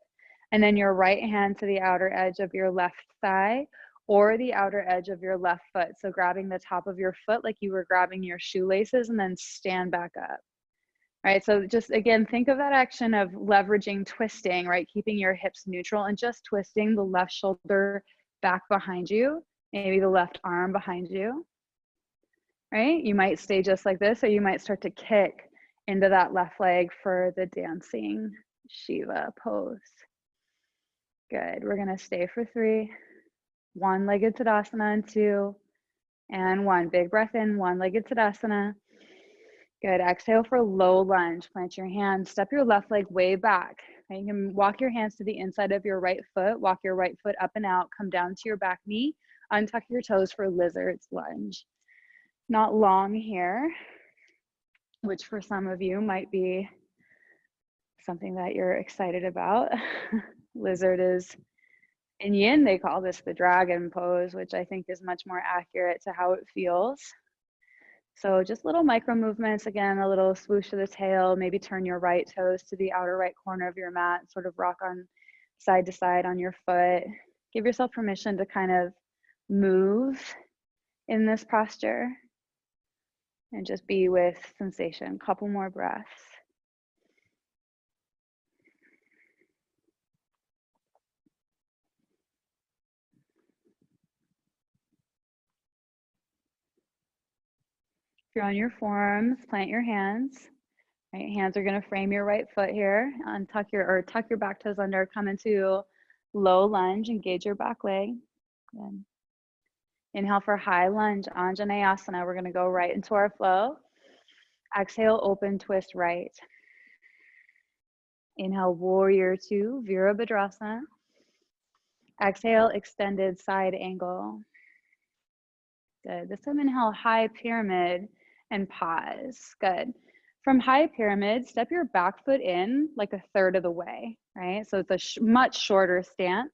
And then your right hand to the outer edge of your left thigh or the outer edge of your left foot. So grabbing the top of your foot like you were grabbing your shoelaces, and then stand back up. Right, so just again, think of that action of leveraging twisting, right? Keeping your hips neutral and just twisting the left shoulder back behind you, maybe the left arm behind you, right? You might stay just like this, or you might start to kick into that left leg for the dancing Shiva pose. Good, we're gonna stay for 3. One-legged Tadasana and 2, and 1. Big breath in, one-legged Tadasana. Good, exhale for low lunge. Plant your hands, step your left leg way back. You can walk your hands to the inside of your right foot, walk your right foot up and out, come down to your back knee, untuck your toes for lizard's lunge. Not long here, which for some of you might be something that you're excited about. Lizard is, in yin, they call this the dragon pose, which I think is much more accurate to how it feels. So just little micro movements, again, a little swoosh of the tail, maybe turn your right toes to the outer right corner of your mat, sort of rock on side to side on your foot. Give yourself permission to kind of move in this posture and just be with sensation. Couple more breaths. If you're on your forearms, plant your hands. Right, hands are going to frame your right foot here. Tuck your back toes under. Come into low lunge. Engage your back leg. Good. Inhale for high lunge, Anjaneyasana. We're going to go right into our flow. Exhale, open twist right. Inhale, warrior 2, Virabhadrasana. Exhale, extended side angle. Good. This time inhale, high pyramid and pause. Good. From high pyramid, step your back foot in like a third of the way, right? So it's a much shorter stance.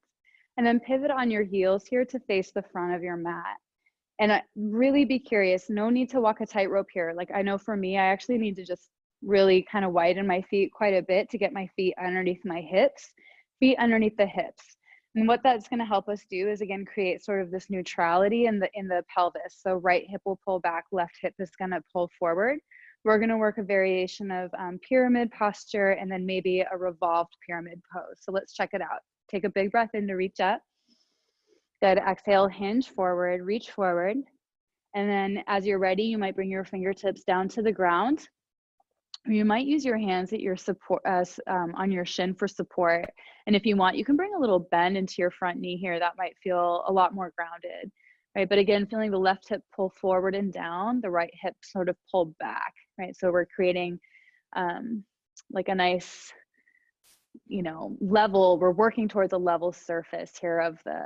And then pivot on your heels here to face the front of your mat. And really be curious, no need to walk a tightrope here. Like I know for me, I actually need to just really kind of widen my feet quite a bit to get my feet underneath my hips, feet underneath the hips. And what that's going to help us do is again create sort of this neutrality in the pelvis. So right hip will pull back, left hip is going to pull forward. We're going to work a variation of pyramid posture and then maybe a revolved pyramid pose. So let's check it out. Take a big breath in to reach up. Good. Exhale, hinge forward, reach forward. And then as you're ready, you might bring your fingertips down to the ground. You might use your hands at your support on your shin for support. And if you want, you can bring a little bend into your front knee here. That might feel a lot more grounded, right? But again, feeling the left hip pull forward and down, the right hip sort of pull back, right? So we're creating like a nice, level. We're working towards a level surface here of the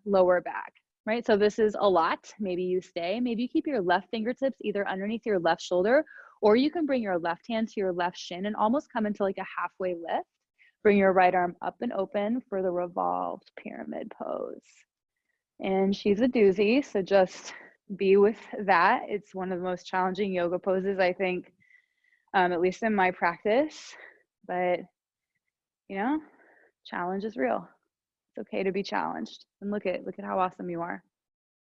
lower back, right? So this is a lot. Maybe you stay. Maybe you keep your left fingertips either underneath your left shoulder, or you can bring your left hand to your left shin and almost come into like a halfway lift. Bring your right arm up and open for the revolved pyramid pose. And she's a doozy, so just be with that. It's one of the most challenging yoga poses, I think, at least in my practice. But, challenge is real. It's okay to be challenged. And look at how awesome you are.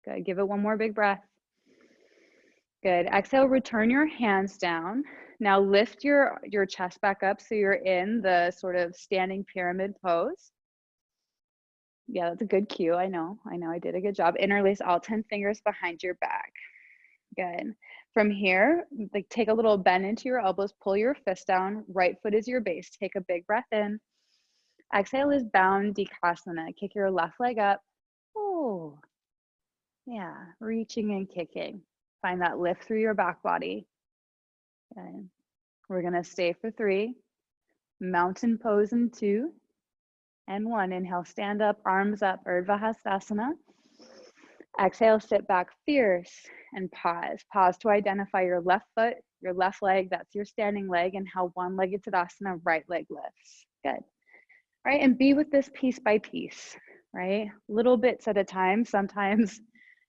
Good. Give it one more big breath. Good. Exhale, return your hands down. Now lift your chest back up so you're in the sort of standing pyramid pose. Yeah, that's a good cue. I know I did a good job. Interlace all 10 fingers behind your back. Good. From here, like take a little bend into your elbows, pull your fist down. Right foot is your base. Take a big breath in. Exhale is bound Dikasana. Kick your left leg up. Oh, yeah, reaching and kicking. Find that lift through your back body. Okay. We're gonna stay for 3. Mountain pose in 2 and 1. Inhale, stand up, arms up, Urdhva Hastasana. Exhale, sit back, fierce, and pause. Pause to identify your left foot, your left leg, that's your standing leg, and how one-legged Tadasana, right leg lifts. Good. All right, and be with this piece by piece, right? Little bits at a time sometimes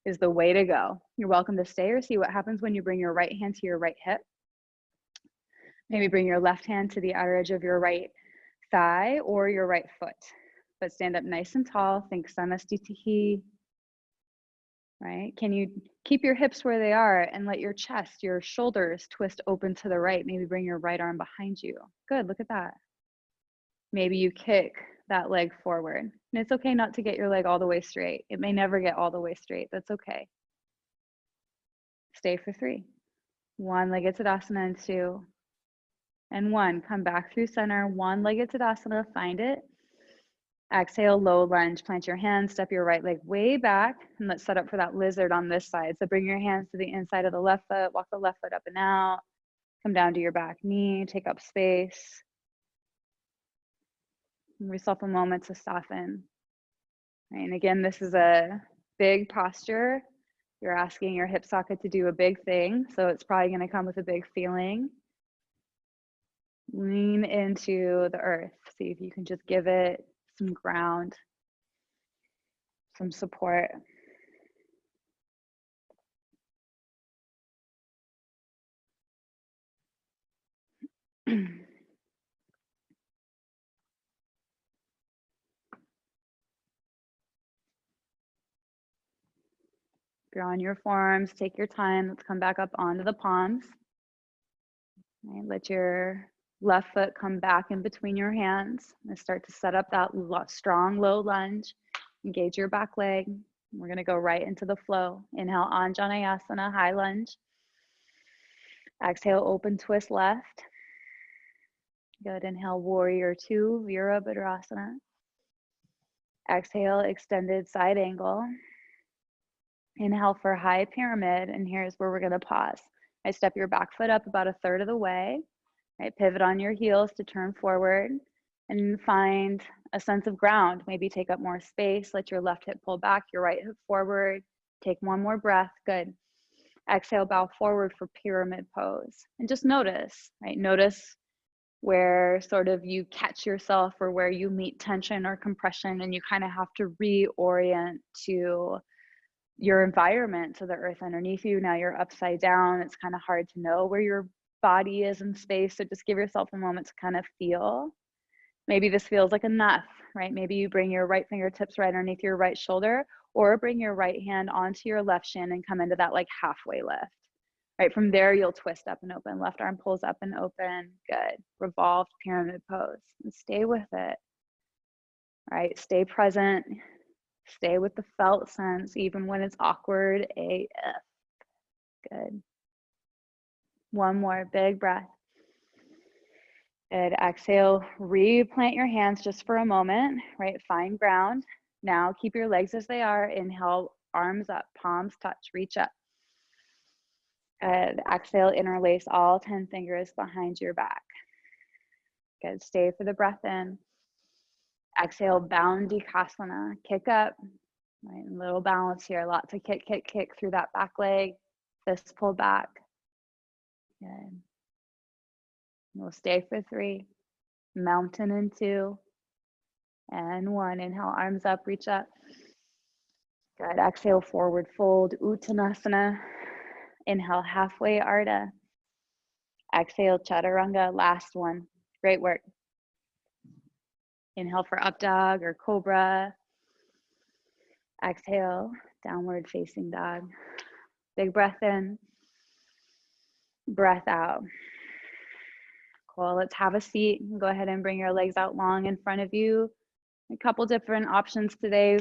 is the way to go. You're welcome to stay or see what happens when you bring your right hand to your right hip. Maybe bring your left hand to the outer edge of your right thigh or your right foot. But stand up nice and tall. Think samastitihi, right? Can you keep your hips where they are and let your chest, your shoulders twist open to the right? Maybe bring your right arm behind you. Good, look at that. Maybe you kick that leg forward. And it's okay not to get your leg all the way straight. It may never get all the way straight. That's okay. Stay for 3. 1-legged Tadasana and 2. And 1. Come back through center. 1-legged Tadasana. Find it. Exhale, low lunge. Plant your hands. Step your right leg way back. And let's set up for that lizard on this side. So bring your hands to the inside of the left foot. Walk the left foot up and out. Come down to your back knee. Take up space. Give yourself a moment to soften. Right, and again, this is a big posture. You're asking your hip socket to do a big thing, so it's probably going to come with a big feeling. Lean into the earth. See if you can just give it some ground, some support. If you're on your forearms, take your time. Let's come back up onto the palms. Right, let your left foot come back in between your hands and start to set up that strong low lunge. Engage your back leg. We're going to go right into the flow. Inhale, Anjaneyasana, high lunge. Exhale, open twist left. Good. Inhale, warrior 2, Virabhadrasana. Exhale, extended side angle. Inhale for high pyramid, and here's where we're going to pause. I step your back foot up about 1/3 of the way. Right, pivot on your heels to turn forward and find a sense of ground. Maybe take up more space. Let your left hip pull back, your right hip forward. Take one more breath. Good. Exhale, bow forward for pyramid pose. And just notice, right? Notice where sort of you catch yourself or where you meet tension or compression, and you kind of have to reorient to your environment, to the earth underneath you. Now you're upside down. It's kind of hard to know where your body is in space. So just give yourself a moment to kind of feel. Maybe this feels like enough, right? Maybe you bring your right fingertips right underneath your right shoulder, or bring your right hand onto your left shin and come into that like halfway lift. Right, from there, you'll twist up and open. Left arm pulls up and open. Good. Revolved pyramid pose. And stay with it. All right, stay present. Stay with the felt sense, even when it's awkward AF. Good. One more big breath. Good. Exhale, replant your hands just for a moment, right? Find ground. Now keep your legs as they are. Inhale, arms up, palms touch, reach up. Good. Exhale, interlace all 10 fingers behind your back. Good. Stay for the breath in. Exhale, Boundikasana. Kick up. Right, and little balance here. Lots of kick, kick, kick through that back leg. Fist pull back. Good. We'll stay for 3. Mountain in 2. And 1. Inhale, arms up, reach up. Good. Exhale, forward fold, Uttanasana. Inhale, halfway Ardha. Exhale, Chaturanga. Last one. Great work. Inhale for up dog or cobra. Exhale, downward facing dog. Big breath in. Breath out. Cool. Let's have a seat. Go ahead and bring your legs out long in front of you. A couple different options today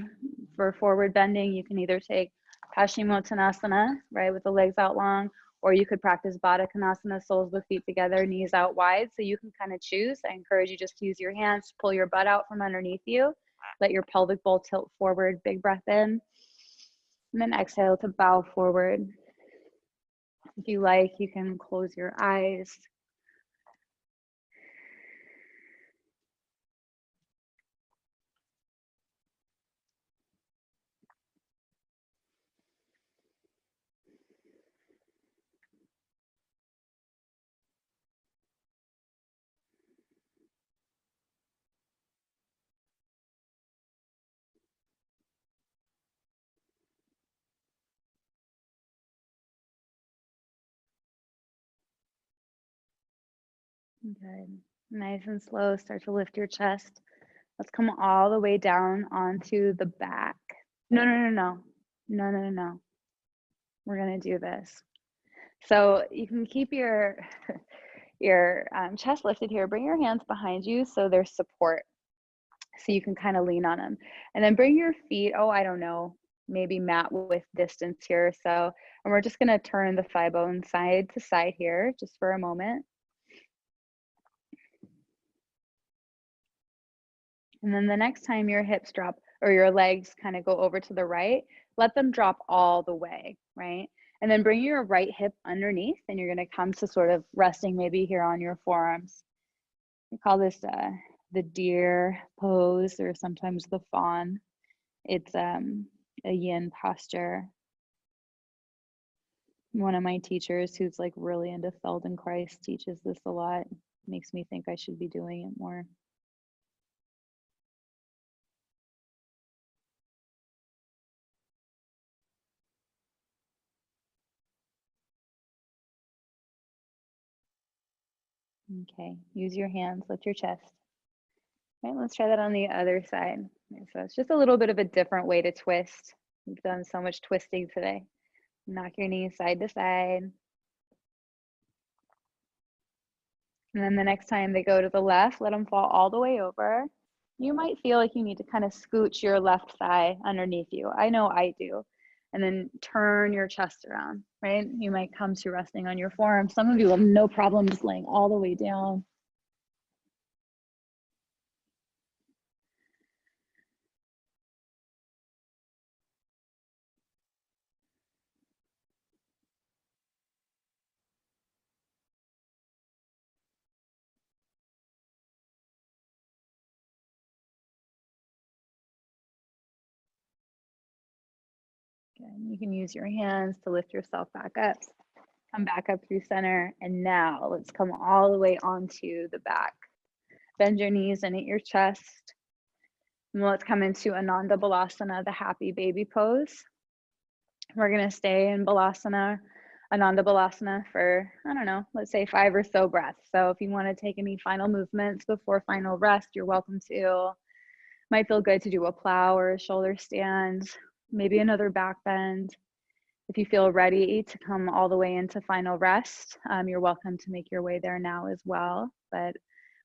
for forward bending. You can either take Paschimottanasana, right, with the legs out long, or you could practice Baddha Konasana, soles of the feet together, knees out wide. So you can kind of choose. I encourage you just to use your hands to pull your butt out from underneath you. Let your pelvic bowl tilt forward. Big breath in. And then exhale to bow forward. If you like, you can close your eyes. Good. Nice and slow, start to lift your chest. Let's come all the way down onto the back. No, no, no, no. No, no, no, no. We're gonna do this. So you can keep your chest lifted here. Bring your hands behind you so there's support. So you can kind of lean on them. And then bring your feet, oh, I don't know, maybe mat with distance here. So, and we're just gonna turn the thigh bone side to side here just for a moment. And then the next time your hips drop or your legs kind of go over to the right, let them drop all the way, right? And then bring your right hip underneath and you're gonna come to sort of resting maybe here on your forearms. We call this the deer pose or sometimes the fawn. It's a yin posture. One of my teachers who's like really into Feldenkrais teaches this a lot. Makes me think I should be doing it more. Okay, use your hands, lift your chest. Okay, let's try that on the other side. Okay, so it's just a little bit of a different way to twist. We've done so much twisting today. Knock your knees side to side. And then the next time they go to the left, let them fall all the way over. You might feel like you need to kind of scooch your left thigh underneath you. I know I do. And then turn your chest around, right? You might come to resting on your forearm. Some of you have no problem just laying all the way down. Good. You can use your hands to lift yourself back up. Come back up through center. And now let's come all the way onto the back. Bend your knees and at your chest. And let's come into Ananda Balasana, the happy baby pose. We're gonna stay in Balasana, Ananda Balasana for, I don't know, let's say 5 or so breaths. So if you wanna take any final movements before final rest, you're welcome to. Might feel good to do a plow or a shoulder stand, maybe another back bend. If you feel ready to come all the way into final rest, you're welcome to make your way there now as well. But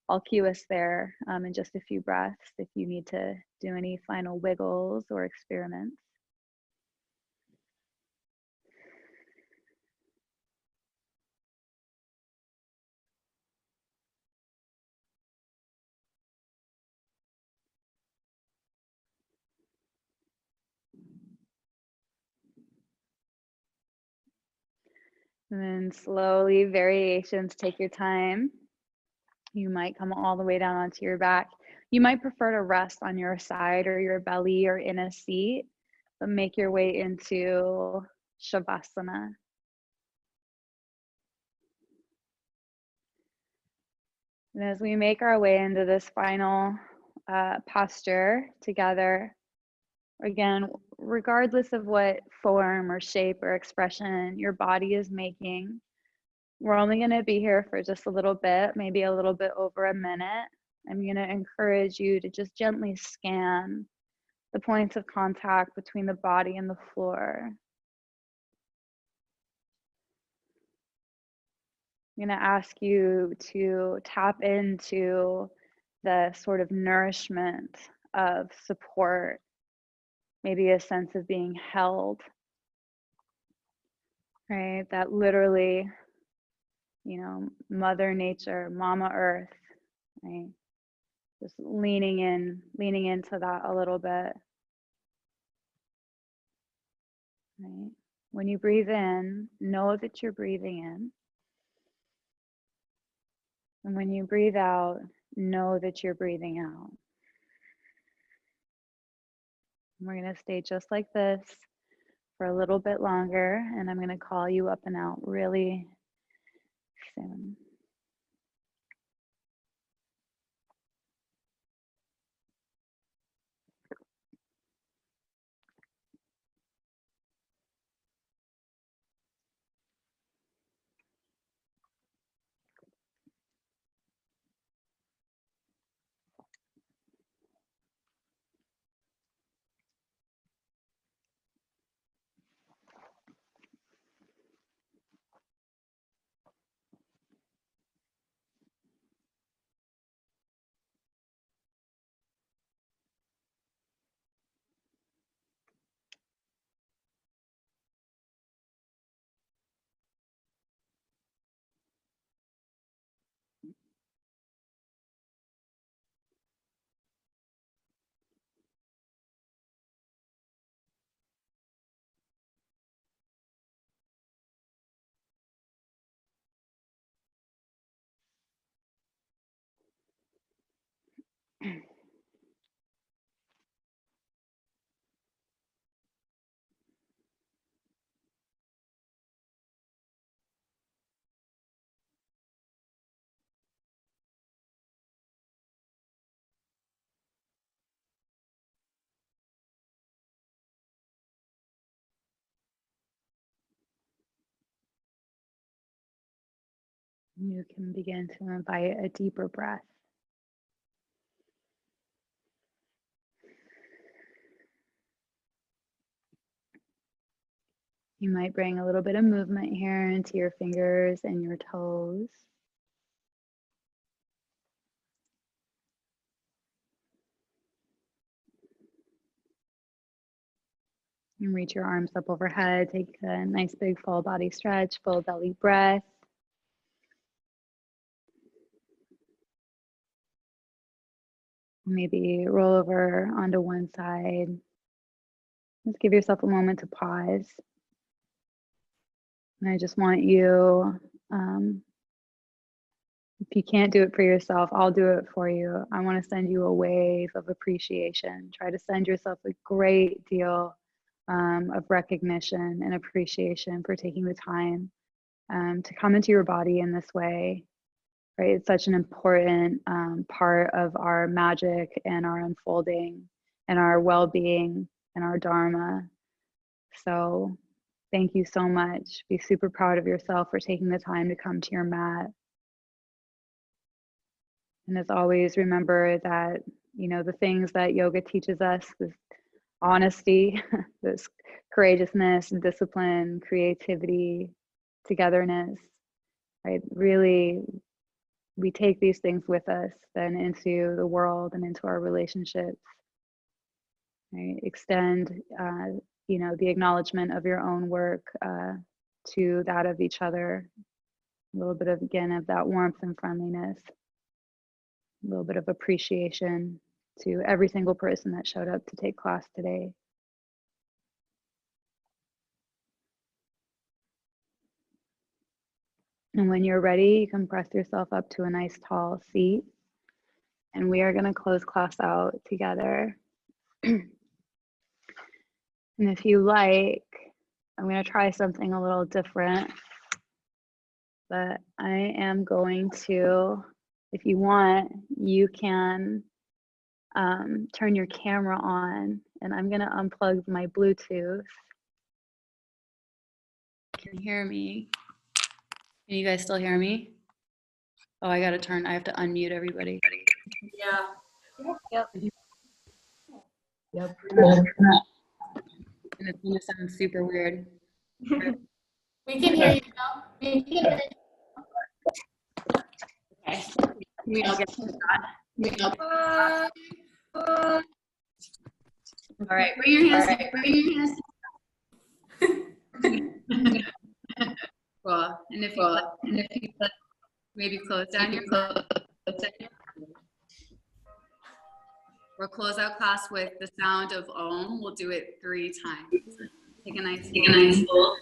I'll cue us there in just a few breaths if you need to do any final wiggles or experiments. And then slowly, variations, take your time. You might come all the way down onto your back. You might prefer to rest on your side or your belly or in a seat, but make your way into Shavasana. And as we make our way into this final posture together, again, regardless of what form or shape or expression your body is making, we're only going to be here for just a little bit, maybe a little bit over a minute. I'm going to encourage you to just gently scan the points of contact between the body and the floor. I'm going to ask you to tap into the sort of nourishment of support, maybe a sense of being held, right? That literally, Mother Nature, Mama Earth, right? Just leaning into that a little bit, right? When you breathe in, know that you're breathing in. And when you breathe out, know that you're breathing out. And we're going to stay just like this for a little bit longer, and I'm going to call you up and out really soon. You can begin to invite a deeper breath. You might bring a little bit of movement here into your fingers and your toes. And reach your arms up overhead. Take a nice big full body stretch, full belly breath. Maybe roll over onto one side. Just give yourself a moment to pause. And I just want you, if you can't do it for yourself, I'll do it for you. I want to send you a wave of appreciation. Try to send yourself a great deal of recognition and appreciation for taking the time to come into your body in this way, right? It's such an important part of our magic and our unfolding and our well-being and our dharma. So thank you so much. Be super proud of yourself for taking the time to come to your mat. And as always, remember that, you know, the things that yoga teaches us, this honesty, this courageousness, discipline, creativity, togetherness, right? Really, we take these things with us then into the world and into our relationships, right? Extend, you know, the acknowledgement of your own work to that of each other. A little bit of, again, of that warmth and friendliness. A little bit of appreciation to every single person that showed up to take class today. And when you're ready, you can press yourself up to a nice tall seat. And we are going to close class out together. And if you like, I'm going to try something a little different. But I am going to, if you want, you can turn your camera on, and I'm going to unplug my Bluetooth. Can you hear me? Can you guys still hear me? Oh, I have to unmute everybody. Yeah. Yep. Yep. And it's going to sound super weird. We can hear you now. We can hear you. Okay. We all get that. All right. Bring your hands. Bring your hands. Cool. And if you maybe close down your clothes. We'll close out class with the sound of Om. We'll do it 3 times. Take a nice full.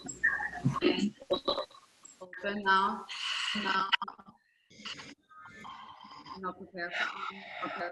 Open mouth. And I'll prepare for Om.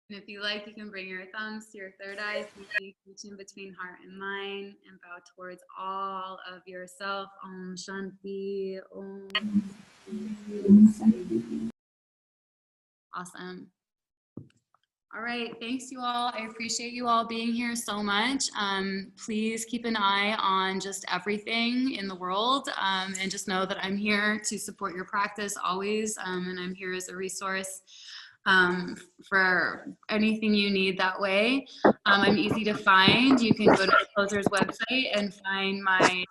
And if you like, you can bring your thumbs to your third eye, reach in between heart and mind, and bow towards all of yourself. Om Shanti. Om. Awesome. All right, thanks you all. I appreciate you all being here so much. Please keep an eye on just everything in the world, and just know that I'm here to support your practice always, and I'm here as a resource. for anything you need that way. I'm easy to find. You can go to the Poseurs website and find my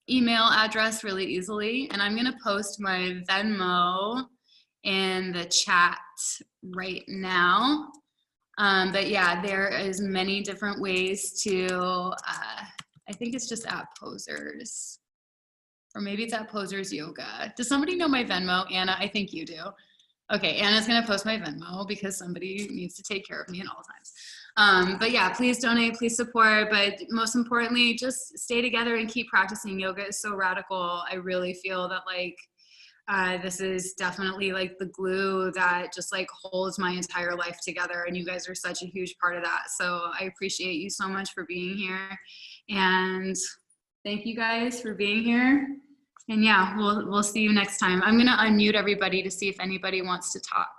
email address really easily. And I'm gonna post my Venmo in the chat right now. But yeah, there is many different ways to, I think it's just at Poseurs. Or maybe it's at Poseurs Yoga. Does somebody know my Venmo? Anna, I think you do. Okay, Anna's gonna post my Venmo because somebody needs to take care of me at all times. But yeah, please donate, please support, but most importantly, just stay together and keep practicing. Yoga is so radical. I really feel that like, this is definitely like the glue that just like holds my entire life together, and you guys are such a huge part of that. So I appreciate you so much for being here, and thank you guys for being here. And yeah, we'll see you next time. I'm gonna unmute everybody to see if anybody wants to talk.